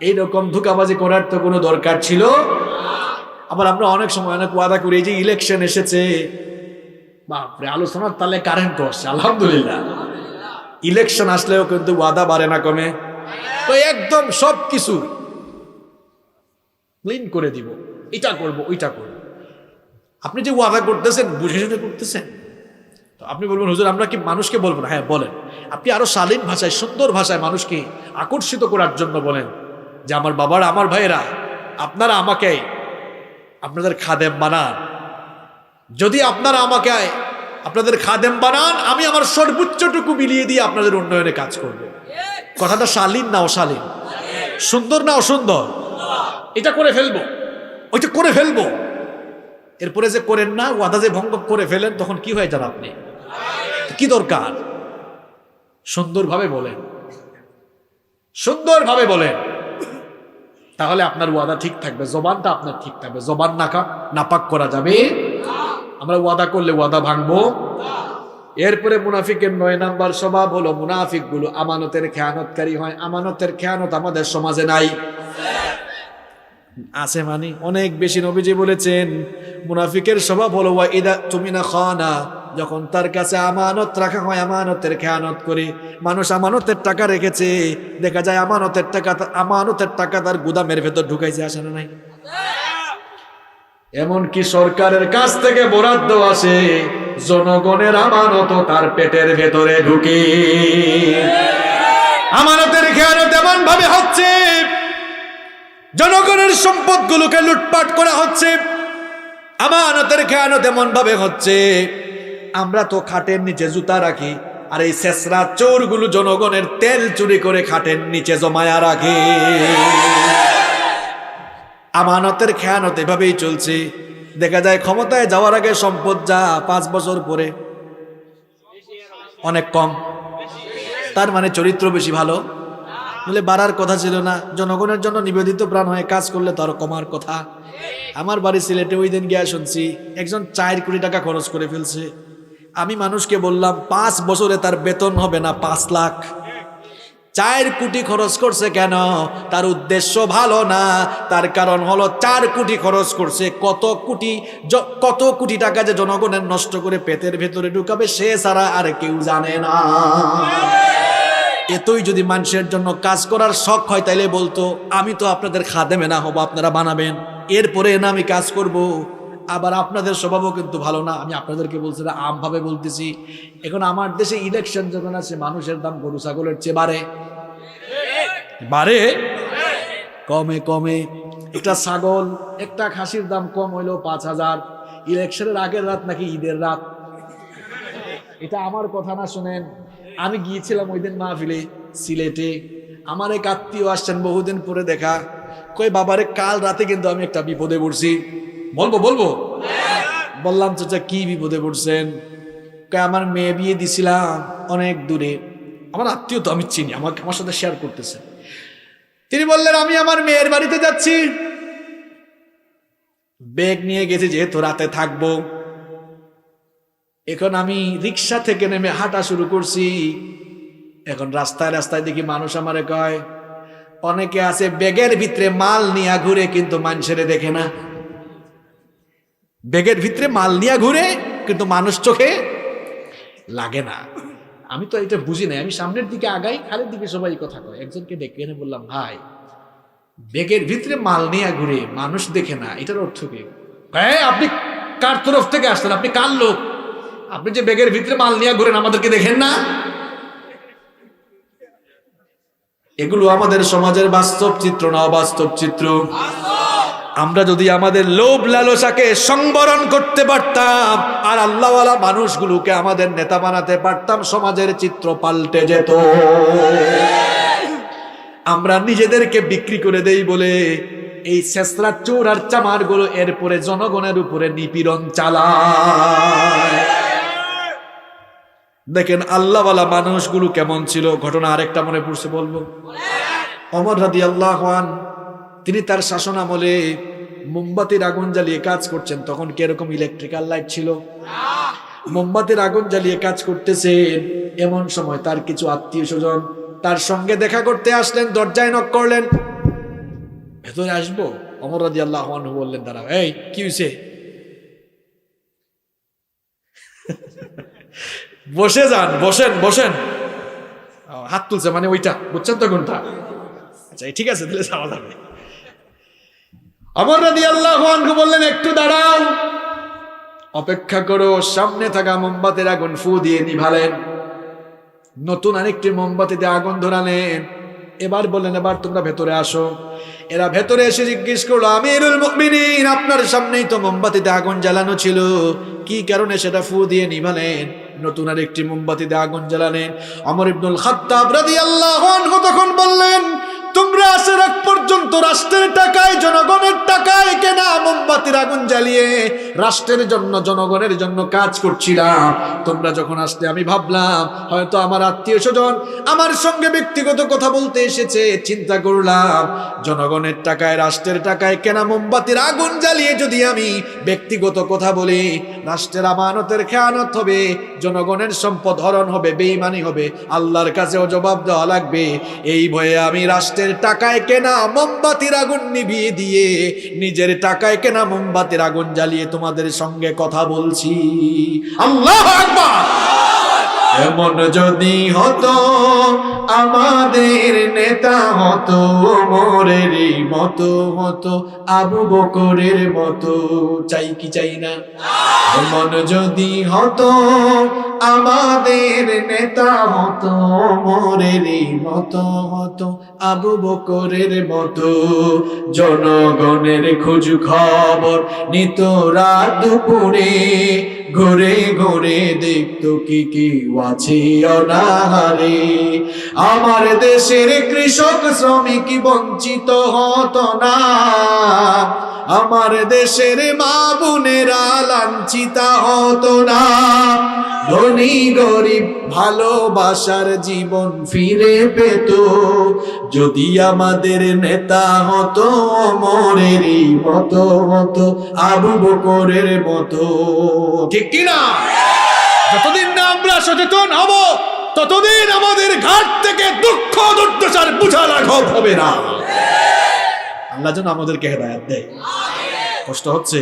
S2: এইরকম ধোঁকাবাজি করার তো কোনো দরকার ছিল? আবার আমরা অনেক সময় অনেক ওয়াদা করি, এই যে ইলেকশন এসেছে, বাপরে আলোচনার তালে কারেন্ট আসছে, আলহামদুলিল্লাহ। ইলেকশন আসলেও কিন্তু ওয়াদা বাড়ে না কমে। তো একদম সবকিছু ক্লিন করে দিব, এটা করব ওইটা করব। আপনি যে ওয়াদা করতেছেন বুঝে শুনে করতেছেন। তো আপনি বলবেন হুজুর আমরা কি মানুষকে বলবো না? হ্যাঁ বলেন। আপনি আরো শালীন ভাষায় সুন্দর ভাষায় মানুষকে আকর্ষিত করার জন্য বলেন যে আমার বাবারা, আমার ভাইয়েরা, আপনারা আমাকে আপনাদের খাদেম বানান। যদি আপনারা আমাকে আপনাদের খাদেম বানান, আমি আমার সর্বোচ্চটুকু মিলিয়ে দিয়ে আপনাদের উন্নয়নে কাজ করব। কথাটা শালীন না অশালীন? সুন্দর না অসুন্দর? এটা করে ফেলবো, ওইটা করে ফেলবো। এরপরে যে করেন না, ওয়াদা যে ভঙ্গ করে ফেলেন, তখন কি হয়ে যান আপনি? কি দরকার? সুন্দরভাবে বলেন, সুন্দরভাবে বলেন, তাহলে আপনার ওয়াদা ঠিক থাকবে, জবানটা আপনার ঠিক থাকবে। জবান নাপাক করা যাবে। আমরা ওয়াদা করলে ওয়াদা ভাঙবো। এরপরে মুনাফিকের 9 নাম্বার স্বভাব হলো মুনাফিক গুলো আমানতের খেয়ানতকারী হয়। আমানতের খেয়ানত আমাদের সমাজে নাই, আছে মানে অনেক বেশি। নবীজি বলেছেন মুনাফিকের স্বভাব হলো ওয়া ইদা তুমিনা খানা, যখন তার কাছে আমানত রাখা হয় আমানতের খেয়ানত করে। মানুষ আমানতের টাকা রেখেছে, দেখা যায় আমানতের টাকা তার গুদামের ভেতর ঢুকাইছে, আসে না নাই? এমনকি সরকারের কাছ থেকে বরাদ্দ আসে, জনগণের আমানত তার পেটের ভেতরে ঢুকে। আমানতের খেয়ানত এমন ভাবে হচ্ছে, জনগণের সম্পদগুলোকে লুটপাট করা হচ্ছে। আমানতের খেয়ানত এমন ভাবে হচ্ছে, আমরা তো খাটের নিচে জুতা রাখি, আর এই শেষরা চোরগুলো জনগণের তেল চুরি করে খাটের নিচে জমায়া রাখে। আমানতের খেয়ানত এভাবেই চলছে। দেখা যায় ক্ষমতায় যাওয়ার আগে সম্পদ যা 5 বছর পরে অনেক কম, তার মানে চরিত্র বেশি ভালো। বলে বাড়ার কথা ছিল না, জনগণের জন্য নিবেদিত প্রাণ হয়ে কাজ করলে তার কমার কথা। আমার বাড়ি সিলেটে, ওই দিন গিয়া শুনছি একজন 4 কোটি টাকা খরচ করে ফেলছে। আমি মানুষকে বললাম 5 বছরে তার বেতন হবে না 5 লাখ। 4 কোটি খরচ করছে কেন? তার উদ্দেশ্য ভালো না, তার কারণ হলো 4 কোটি খরচ করছে, কত কোটি টাকা যে জনগণের নষ্ট করে পেটের ভেতরে ঢুকাবে সে ছাড়া আর কেউ জানে না। এতই যদি মানুষের জন্য কাজ করার শখ হয় তাইলে বলতো আমি তো আপনাদের খাদেমে না হব, আপনারা বানাবেন, এরপরে না আমি কাজ করব। আবার আপনাদের স্বভাবও কিন্তু ভালো না, আমি আপনাদেরকে বলছি না, আমভাবে বলতেছি। এখন আমার দেশে ইলেকশন যখন আছে, মানুষের দাম গরু ছাগলের চেয়ে বাড়ে। কমে কমে একটা ছাগল, একটা খাসির দাম কম হইলো 5000। ইলেকশনের আগের রাত নাকি ঈদের রাত। এটা আমার কথা না, শুনেন। আমি গিয়েছিলাম ওই দিন মাহফিলে সিলেটে। আমার এক আত্মীয় আসছেন বহুদিন পরে দেখা, কই বাবারে কাল রাতে কিন্তু আমি একটা বিপদে পড়ছি। বলবো বললাম চাচা কি বিপদে পড়ছেন? আমার মেয়ে বিয়ে দিছিলাম অনেক দূরে, আমার আত্মীয় তো আমি চিনি, আমার সাথে শেয়ার করতেছে। তিনি বললেন আমি আমার মেয়ের বাড়িতে যাচ্ছি, ব্যাগ নিয়ে গেছি যেহেতু রাতে থাকবো। এখন আমি রিক্সা থেকে নেমে হাঁটা শুরু করছি। এখন রাস্তায় রাস্তায় দেখি মানুষ আমারে কয়, অনেকে আছে ব্যাগের ভিতরে মাল নিয়ে ঘুরে কিন্তু মানুষের দেখে না। ব্যাগের ভিতরে মাল নিয়ে ঘুরে কিন্তু মানুষ চোখে লাগে না। আমি তো এটা বুঝি না, আমি সামনের দিকে আগাই, খালের দিকে সবাই কথা কয়। একজনকে ডেকে এনে বললাম, ভাই ব্যাগের ভিতরে মাল নিয়ে ঘুরে মানুষ দেখে না, এটার অর্থ কি? হ্যাঁ আপনি কার তরফ থেকে আসছেন? আপনি কার লোক? আপনি যে ব্যাগের ভিতরে মাল নিয়ে ঘুরেন আমাদেরকে দেখেন না? এগুলো আমাদের সমাজের বাস্তব চিত্র না অবাস্তব চিত্র? আমরা যদি আমাদের লোভ লালসাকে সংবরণ করতে পারতাম আর আল্লাহওয়ালা মানুষগুলোকে আমাদের নেতা বানাতে পারতাম, সমাজের চিত্র পাল্টে যেত। আমরা নিজেদেরকে বিক্রি করে দেই বলে এই শেষরা চোর আর চামার গুলো এরপরে জনগণের উপরে নিপীড়ন চালায়। দেখেন আল্লাহওয়ালা মানুষগুলো কেমন ছিল। ঘটনা আরেকটা মনে পড়ছে, বলবো। ওমর রাদিয়াল্লাহু আনহু তিনি তার শাসন আমলে মোমবাতির আগুন জ্বালিয়ে কাজ করছেন। তখন কি এরকম ইলেকট্রিক্যাল লাইট ছিল? মোমবাতির আগুন জ্বালিয়ে কাজ করতেছেন। এমন সময় তার কিছু আত্মীয় স্বজন তার সঙ্গে দেখা করতে আসলেন, দরজায় নক করলেন, ভেতরে আসবো? ওমর রাদিয়াল্লাহু আনহু বললেন, দাঁড়াও, এই কি হয়েছে? বসে যান, বসেন। হাত তুলছে মানে ওইটা, বুঝছেন তো কোনটা? আচ্ছা ঠিক আছে, তাহলে যাওয়া যাবে। ওমর রাদিয়াল্লাহু আনহু বললেন, একটু দাঁড়াও, অপেক্ষা করো। সামনে থাকা মোমবাতির আগুন ফু দিয়ে নিভালেন, নতুন আরেকটি মোমবাতিতে আগুন ধরালেন। এবার বললেন, এবার তোমরা ভেতরে আসো। এরা ভেতরে এসে জিজ্ঞেস করলো, আমিরুল মুমিনিন, আপনার সামনেই তো মোমবাতিতে আগুন জ্বালানো ছিল, কি কারণে সেটা ফু দিয়ে নিভালেন? নতুন আরেকটি মোমবাতিতে আগুন জ্বালালেন। ওমর ইবনুল খাত্তাব রাদিয়াল্লাহু আনহু তখন বললেন, তোমরা আসার আগ পর্যন্ত রাষ্ট্রের টাকায়, জনগণের টাকায় কেনা মোমবাতির আগুন জ্বালিয়ে রাষ্ট্রের জন্য, জনগণের জন্য কাজ করছিলাম। তোমরা যখন আসতে আমি ভাবলাম হয়তো আমার আত্মীয় স্বজন আমার সঙ্গে ব্যক্তিগত কথা বলতে এসেছে। চিন্তা করলাম জনগণের টাকায়, রাষ্ট্রের টাকায় কেনা মোমবাতির আগুন জ্বালিয়ে যদি আমি ব্যক্তিগত কথা বলি, রাষ্ট্রের আমানতের খেয়ানত হবে, জনগণের সম্পদ হরণ হবে, বেঈমানি হবে, আল্লাহর কাছেও জবাব দেওয়া লাগবে। এই ভয়ে আমি রাষ্ট্রের টাকায় কেনা মোমবাতির আগুন নিভিয়ে দিয়ে নিজের টাকায় কেনা মোমবাতির আগুন জ্বালিয়ে তোমাদের সঙ্গে কথা বলছি। আল্লাহু আকবার। এমন যদি হতো আমাদের নেতা হতো ওমরেরই মতো, হতো আবু বকরের মতো, চাই কি চাই না? এমন যদি হতো আমাদের নেতা হতো ওমরেরই মতো, হতো আবু বকরের মতো, জনগণের খোঁজ খবর নিত রাত দুপুরে, ঘুরে ঘুরে দেখতো কি কি আছে অনাহারে। আমার দেশের কৃষক শ্রমিক বঞ্চিত হতো না, আমার দেশের মা বোনেরা লাঞ্ছিতা হতো না, ধনী গরিব ভালোবাসার জীবন ফিরে পেত, যদি আমাদের নেতা হতো ওমরেরই মতো, হতো আবু বকরের মতো। ঠিক কিনা? যতদিন না আমরা সচেতন হব ততদিন আমাদের ঘাট থেকে দুঃখ দুর্দশার বোঝা লাঘব হবে না। আল্লাহ যেন আমাদেরকে হেদায়েত দেয়। কষ্ট হচ্ছে,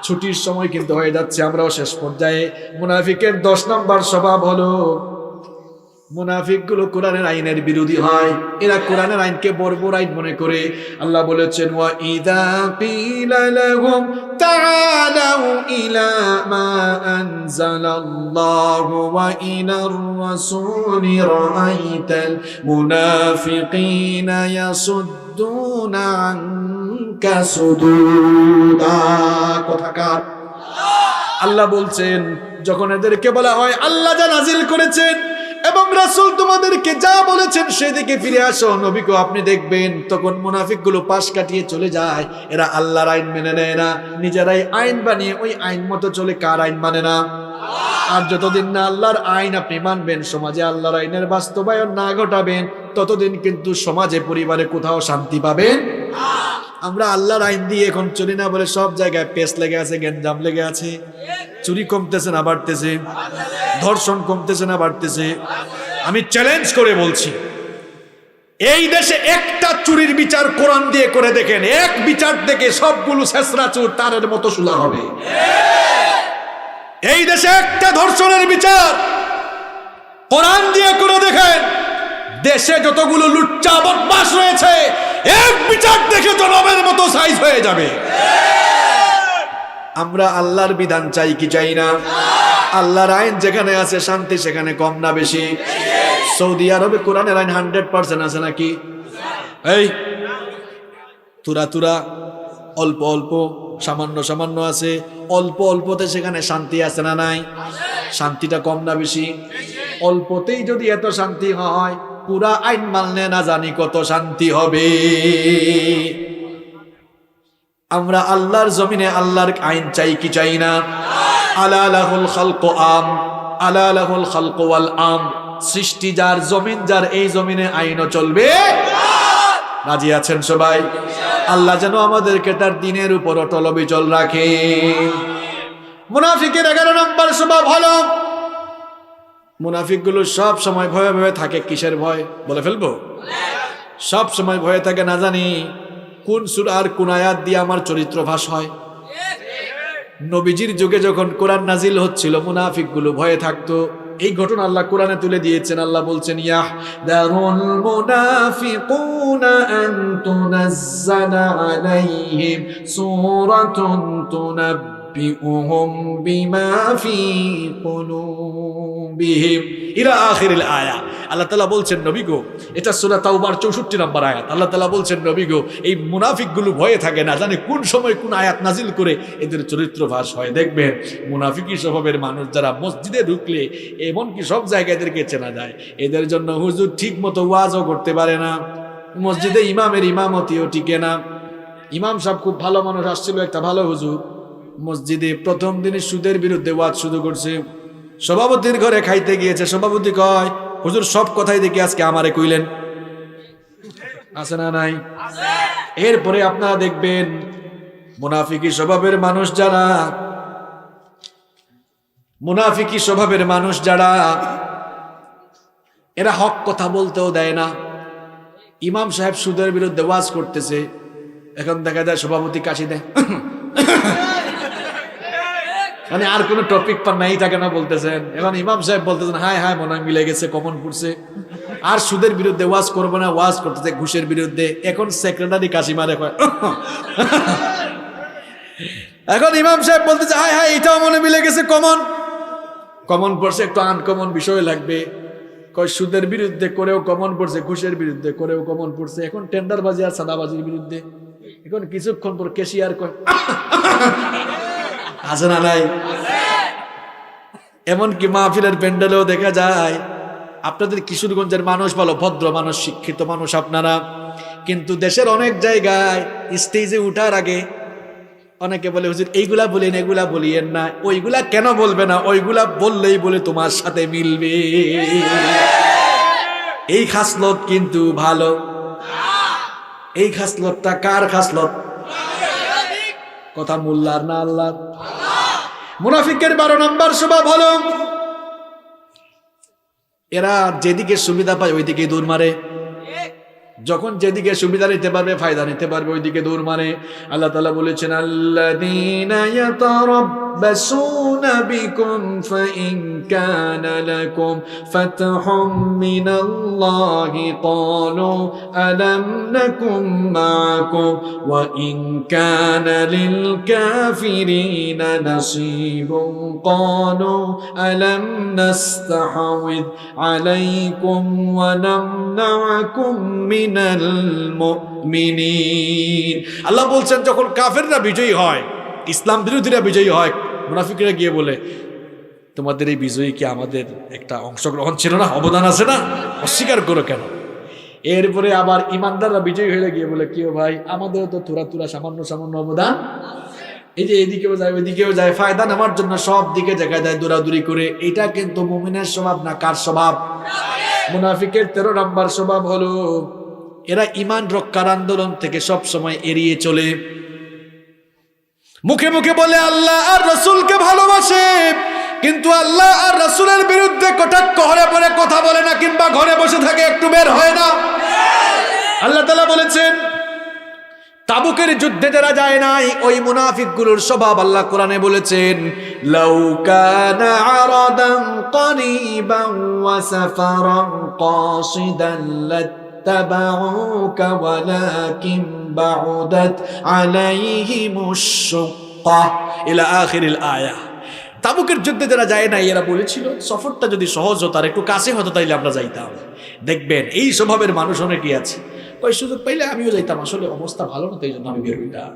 S2: ছুটির সময় কিন্তু হয়ে যাচ্ছে, আমরাও শেষ পর্যায়ে। মুনাফিকের 10 নম্বর স্বভাব হলো, মুনাফিকগুলো কোরআনের আইনের বিরোধী হয়। এরা কোরআনের আইনকে বর্বর আইন মনে করে। আল্লাহ বলেছেন, ওয়া ইযা কিলা লাহুম তাআলাউ ইলা মা আনজালাল্লাহু ওয়া ইলার রাসূলি রাআইতাল মুনাফিকিনা ইয়াসুদ্দুনা আনকা সুদুদা। কথাকার আল্লাহ বলছেন, যখন এদেরকে বলা হয় আল্লাহ যা নাজিল করেছেন এবং রাসূল তোমাদেরকে যা বলেছেন সেদিকে ফিরে আসো, নবীকে আপনি দেখবেন, তখন মুনাফিকগুলো পাশ কাটিয়ে চলে যায়। এরা আল্লাহর আইন মেনে নেয় না, নিজেরাই আইন বানিয়ে ওই আইন মতো চলে। কার আইন মানে না? আর যতদিন না আল্লাহর আইন আপনি মানবেন, সমাজে আল্লাহর আইনের বাস্তবায়ন না ঘটাবেন, ততদিন কিন্তু সমাজে, পরিবারে কোথাও শান্তি পাবেন। আমরা আল্লাহর আইন দিয়ে এখন চলি না বলে সব জায়গায় পেস লেগে আছে, গ্যাঞ্জাম লেগে আছে। চুরি কমতেছে না বাড়তেছে, ধর্ষণ কমতেছে না বাড়তেছে। আমি চ্যালেঞ্জ করে বলছি, এই দেশে একটা চুরির বিচার কোরআন দিয়ে করে দেখেন, এক বিচার থেকে সবগুলো ছেঁচড়া চোর তারের মতো সুলা হবে। এই দেশে একটা ধর্ষণের বিচার কোরআন দিয়ে করে দেখেন, দেশে যতগুলো লুচ্চা বদমাশ রয়েছে এক বিচার দেখে জনমের মতো সাইজ হয়ে যাবে। আমরা আল্লাহর বিধান চাই কি চাই না? আল্লাহর আইন যেখানে আছে শান্তি সেখানে কম না বেশি? সৌদি আরবে কোরআনের আইন 100% আছে নাকি? এই তুরা তুরা অল্প অল্প সামান্য সামান্য আছে। অল্প অল্পতে সেখানে শান্তি আছে না নাই? শান্তিটা কম না বেশি? অল্পতেই যদি এত শান্তি হয়, পুরা আইন মানলে না জানি কত শান্তি হবে। আমরা আল্লাহর জমিনে আল্লাহর আইন চাই কি চাই না? আলা লাহুল খালকু আম, আলা লাহুল খালকু ওয়াল আম। সৃষ্টি যার, জমিন যার, এই জমিনে আইনও চলবে। রাজি আছেন সবাই? আল্লাহ যেন আমাদেরকে তার দিনের উপর অটল অবিচল রাখে। মুনাফিকের 11 নম্বর স্বভাব হলো, মুনাফিকগুলো সব সময় ভয়ে ভয়ে থাকে। কিসের ভয় বলে ফেলবো? সব সময় ভয়ে থাকে, না জানি কোন সূরার কোন আয়াত দিয়ে আমার চরিত্র ফাঁস হয়। নবীজির যুগে যখন কোরআন নাজিল হচ্ছিল, মুনাফিকগুলো ভয়ে থাকতো। এই ঘটনা আল্লাহ কোরআনে তুলে দিয়েছেন। আল্লাহ বলছেন ইয়াহদারুল মুনাফিকুনা আন তুনাজ্জালা আলাইহিম সূরাতুন তুনাব্বিউহুম বিমা ফি কুলুবিহিম ইলা আখিরিল আয়া। আল্লাহ তাআলা বলছেন নবী গো, এটা সূরা তাওবার 64 নম্বর আয়াত। আল্লাহ তাআলা বলছেন নবী গো, এই মুনাফিকগুলো ভয়ে থাকে না, জানে কোন সময় কোন আয়াত নাজিল করে এদের চরিত্র ফাঁস হয়। দেখবেন মুনাফিকি স্বভাবের মানুষ যারা মসজিদে ঢুকলে এমনকি সব জায়গায় এদেরকে চেনা যায়। এদের জন্য হুজুর ঠিক মতো ওয়াজও করতে পারে না, মসজিদে ইমামের ইমামতিও টিকে না। ইমাম সাহেব খুব ভালো মানুষ, আসছিল একটা ভালো হুজুর, মসজিদে প্রথম দিনে সুদের বিরুদ্ধে ওয়াজ শুরু করছে। সভাপতির ঘরে খাইতে গিয়েছে, সভাপতি কয় হুজুর সব কথাই দেখি আজকে আমারে কইলেন, আছে না নাই? এরপরে আপনারা দেখবেন মুনাফিকি স্বভাবের মানুষ যারা, মুনাফিকি স্বভাবের মানুষ যারা, এরা হক কথা বলতেও দেয় না। ইমাম সাহেব সুদের বিরুদ্ধে ওয়াজ করতেছে, এখন দেখা যায় সভাপতি কাশি দেয়, মানে আর কোনো টপিক পার নাই থাকে না বলতেছেন। এখন ইমাম সাহেব বলতেছেন হায় হায় মনে হয় মিলে গেছে, কমন পড়ছে, আর সুদের বিরুদ্ধে ওয়াজ করবো না, ওয়াজ করতেছে ঘুষের বিরুদ্ধে। এখন সেক্রেটারি কাশি মারে কয়, এখন ইমাম সাহেব বলতেছে হায় হায় এটাও মনে মিলে গেছে, কমন কমন পড়ছে, একটু আনকমন বিষয় লাগবে। কয় সুদের বিরুদ্ধে করেও কমন পড়ছে, ঘুষের বিরুদ্ধে করেও কমন পড়ছে, এখন টেন্ডারবাজি আর সাদাবাজির বিরুদ্ধে। এখন কিছুক্ষণ পর কেশিয়ার কয়, আছে না নাই? এমনকি মাহফিলের প্যান্ডেলেও দেখা যায়। আপনাদের কিশোরগঞ্জের মানুষ ভালো, ভদ্র মানুষ, শিক্ষিত মানুষ আপনারা, কিন্তু দেশের অনেক জায়গায় স্টেজে উঠার আগে অনেকে বলে হুজুর এইগুলা বলেন, এগুলা বলিয়েন না। ওইগুলা কেন বলবে না? ওইগুলা বললেই বলে তোমার সাথে মিলবে। এই খাসলত কিন্তু ভালো। এই খাসলতটা কার খাসলত? কথা মোল্লার না আল্লাহর? মুনাফিকের 12 নম্বর স্বভাব হলো এরা যেদিকে সুবিধা পায় ওইদিকে দৌড় মারে। যখন যেদিকে সুবিধা নিতে পারবে, ফায়দা নিতে পারবে, ওইদিকে দৌড় মারে। আল্লাহ তাআলা বলেছেন আল্লাযীনা ইয়াতারাব্বাসুনা বিকুম ফাইন কানা লাকুম ফাতহুম মিনাল্লাহি ক্বালু আলাম নাকুম মাআকুম ওয়া ইন কানা লিল কাফিরিনা নাসীবুন ক্বালু আলাম নাস্তাহওয়িদ আলাইকুম ওয়া নামনা'কুম মিনাল মুমিনিন। আল্লাহ বলছেন যখন কাফেররা বিজয়ী হয়, ইসলাম বিরোধীরা বিজয়ী হয়, মুনাফিকরা গিয়ে বলে তোমাদের এই বিজয়ী কি আমাদের একটা অংশগ্রহণ ছিল না, অবদান আছে না, অস্বীকার করো কেন? এরপরে আবার ইমানদাররা বিজয়ী হয়ে গিয়ে বলে কেউ ভাই আমাদেরও তো থোড়া থোড়া সামান্য সামান্য অবদান। এই যে এদিকেও যায় ওইদিকেও যায়, ফায়দা নেওয়ার জন্য সব দিকে জায়গায় যায় দৌড়াদৌড়ি করে। এটা কিন্তু মুমিনের স্বভাব না। কার স্বভাব? মুনাফিকের 13 নম্বর স্বভাব হলো এরা ঈমান রক্ষার আন্দোলন থেকে সব সময় এড়িয়ে চলে। মুখে মুখে বলে আল্লাহ আর রাসূলকে ভালোবাসে, কিন্তু আল্লাহ আর রাসূলের বিরুদ্ধে কটাক্ষ হলে পরে কথা বলে না, কিংবা ঘরে বসে থাকে, একটু বের হয় না। আল্লাহ তাআলা বলেছেন তাবুকের যুদ্ধে যারা যায় নাই ওই মুনাফিকগুলোর স্বভাব আল্লাহ কোরআনে বলেছেন লাউ কানা আরাদান করিবান ওয়া সাফারান কাসিদান লাত্তাবাউকা ওয়ালাকিন বাউদাত আলাইহিমুশ শুক্কা ইলা আখিরিল আয়া। তাবুকের যুদ্ধে যারা যায় নাই এরা বলেছিল সফরটা যদি সহজ হতো আর একটু কাছে হতো তাইলে আমরা যাইতাম। দেখবেন এই স্বভাবের মানুষ অনেকই আছে, ওই সুযোগ পাইলে আমিও যাইতাম, আসলে অবস্থা ভালো না তাই জন্য আমি বের হইতাম।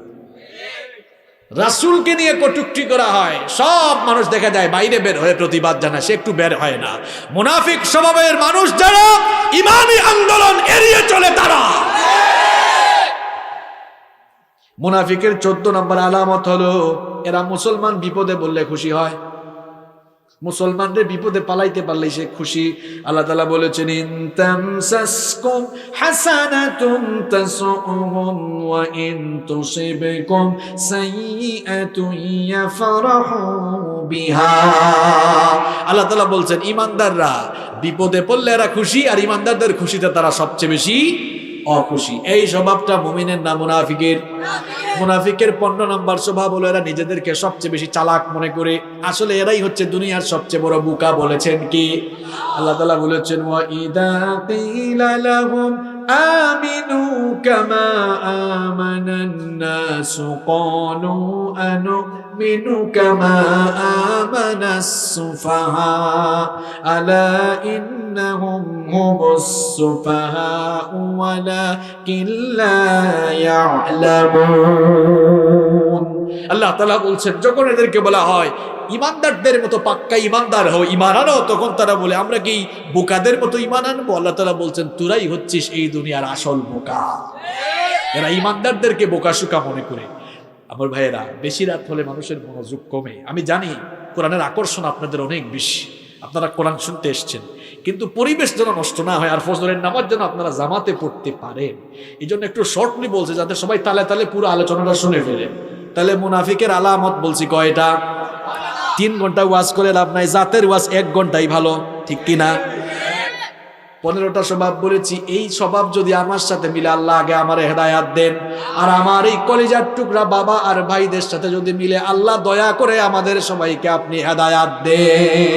S2: রাসূলকে নিয়ে কটূক্তি করা হয়, সব মানুষ দেখা যায় বাইরে বের হয়ে প্রতিবাদ জানায়, সে একটু বের হয় না। মুনাফিক স্বভাবের মানুষ যারা ঈমানি আন্দোলন এড়িয়ে চলে তারা। মুনাফিকের 14 নম্বর আলামত হলো এরা মুসলমান বিপদে বললে খুশি হয়, মুসলমানদের বিপদে পালাইতে পারলে সে খুশি। আল্লাহ তাআলা বলেছেন ইন তামসাসকুম হাসানাতুন তাসুহুম ওয়া ইন তুসিবকুম সাইয়্যাতুন ইয়াফরাহু বিহা। আল্লাহ তাআলা বলছেন ঈমানদাররা বিপদে পড়লে এরা খুশি, আর ঈমানদারদের খুশিতে তারা সবচেয়ে বেশি অখুশি। এই স্বভাবটা মুমিনের না মুনাফিকের? মুনাফিকের 15 নম্বর স্বভাব হলো এরা নিজেদেরকে সবচেয়ে বেশি চালাক মনে করে। আসলে এরাই হচ্ছে দুনিয়ার সবচেয়ে বড় বোকা। বলেছেন কি? আল্লাহ তাআলা বলেছেন ওয়া ইদা কিলা লাহুম আমিনু কামা আমানান নাসু ক্বালু আনুমিনু কামা আমানাস সুফাহা আলা ইন্নাহুম হুমুস সুফাহা ওয়ালাকিন লা ইয়ালামুন। আল্লাহ তাআলা বলছেন যখন এদেরকে বলা হয় ইমানদারদের মতো পাক্কা ইমানদার হও, ঈমান আনো, তখন তারা বলে আমরা কি বোকাদের মতো ঈমান আনবো? আল্লাহ তাআলা বলছেন তোরাই হচ্ছিস এই দুনিয়ার আসল বোকা। এরা ইমানদারদেরকে বোকাশোকা মনে করে। আমার ভাইয়েরা, বেশি রাত হলে মানুষের মনোযোগ কমে। আমি জানি কোরআনের আকর্ষণ আপনাদের অনেক বেশি, আপনারা কোরআন শুনতে এসছেন, কিন্তু পরিবেশ যেন নষ্ট না হয় আর ফজরের নামাজ যেন আপনারা জামাতে পড়তে পারেন, এই জন্য একটু শর্টলি বলছে যাতে সবাই তালে তালে পুরো আলোচনাটা শুনে ফেলেন। তাহলে মুনাফিকের আলামত বলছি কয়টা? 3 ঘন্টা ওয়াজ করে লাভ নাই, জাতের ওয়াজ 1 ঘন্টাই ভালো, ঠিক কিনা? 15টা স্বভাব বলেছি। এই স্বভাব যদি আমার সাথে মিলে, আল্লাহ আগে আমার হেদায়াত দেন, আর আমার এই কলিজার টুকরা বাবা আর ভাইদের সাথে যদি মিলে, আল্লাহ দয়া করে আমাদের সবাইকে আপনি হেদায়াত দেন।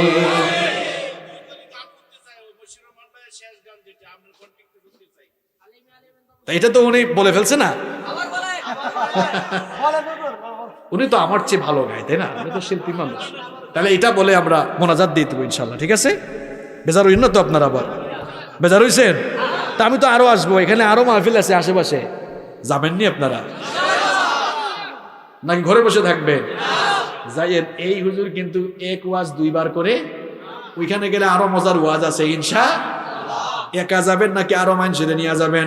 S2: এটা তো উনি বলে ফেলছে না, উনি তো আমার চেয়ে ভালো গায়, তাই না? উনি তো শিল্পী মানুষ। তাহলে এটা বলে আমরা মোনাজাত দিয়ে দেবো ইনশাল্লাহ, ঠিক আছে? বেজার হইন না তো আপনারা? আবার বেজার হইছেন? তা আমি তো আরো আসবো, এখানে আরো মাহফিল আছে আশেপাশে, যাবেননি আপনারা? নাকি ঘরে বসে থাকবেন? যাইয়েন। এই হুজুর কিন্তু এক ওয়াজ 2 বার করে, ওইখানে গেলে আরো মজার ওয়াজ আছে ইনশাআল্লাহ। একা যাবেন নাকি আরো মানুষের নিয়ে যাবেন?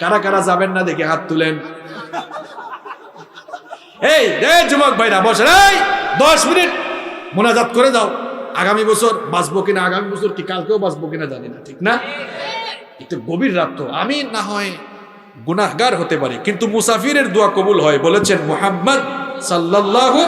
S2: কারা কারা যাবেন না দেখে হাত তুলেন। এই যুবক ভাইরা বসে, 10 মিনিট মোনাজাত করে দাও। আগামী বছর বাঁচবো কিনা, আগামী বছর কি কালকেও বাঁচবো কিনা জানি না, ঠিক না? একটু গভীর রাত তো, আমি না হয় গুনাহগার হতে পারি, কিন্তু মুসাফিরের দোয়া কবুল হয়। বলেছেন মুহাম্মদ সাল্লাল্লাহু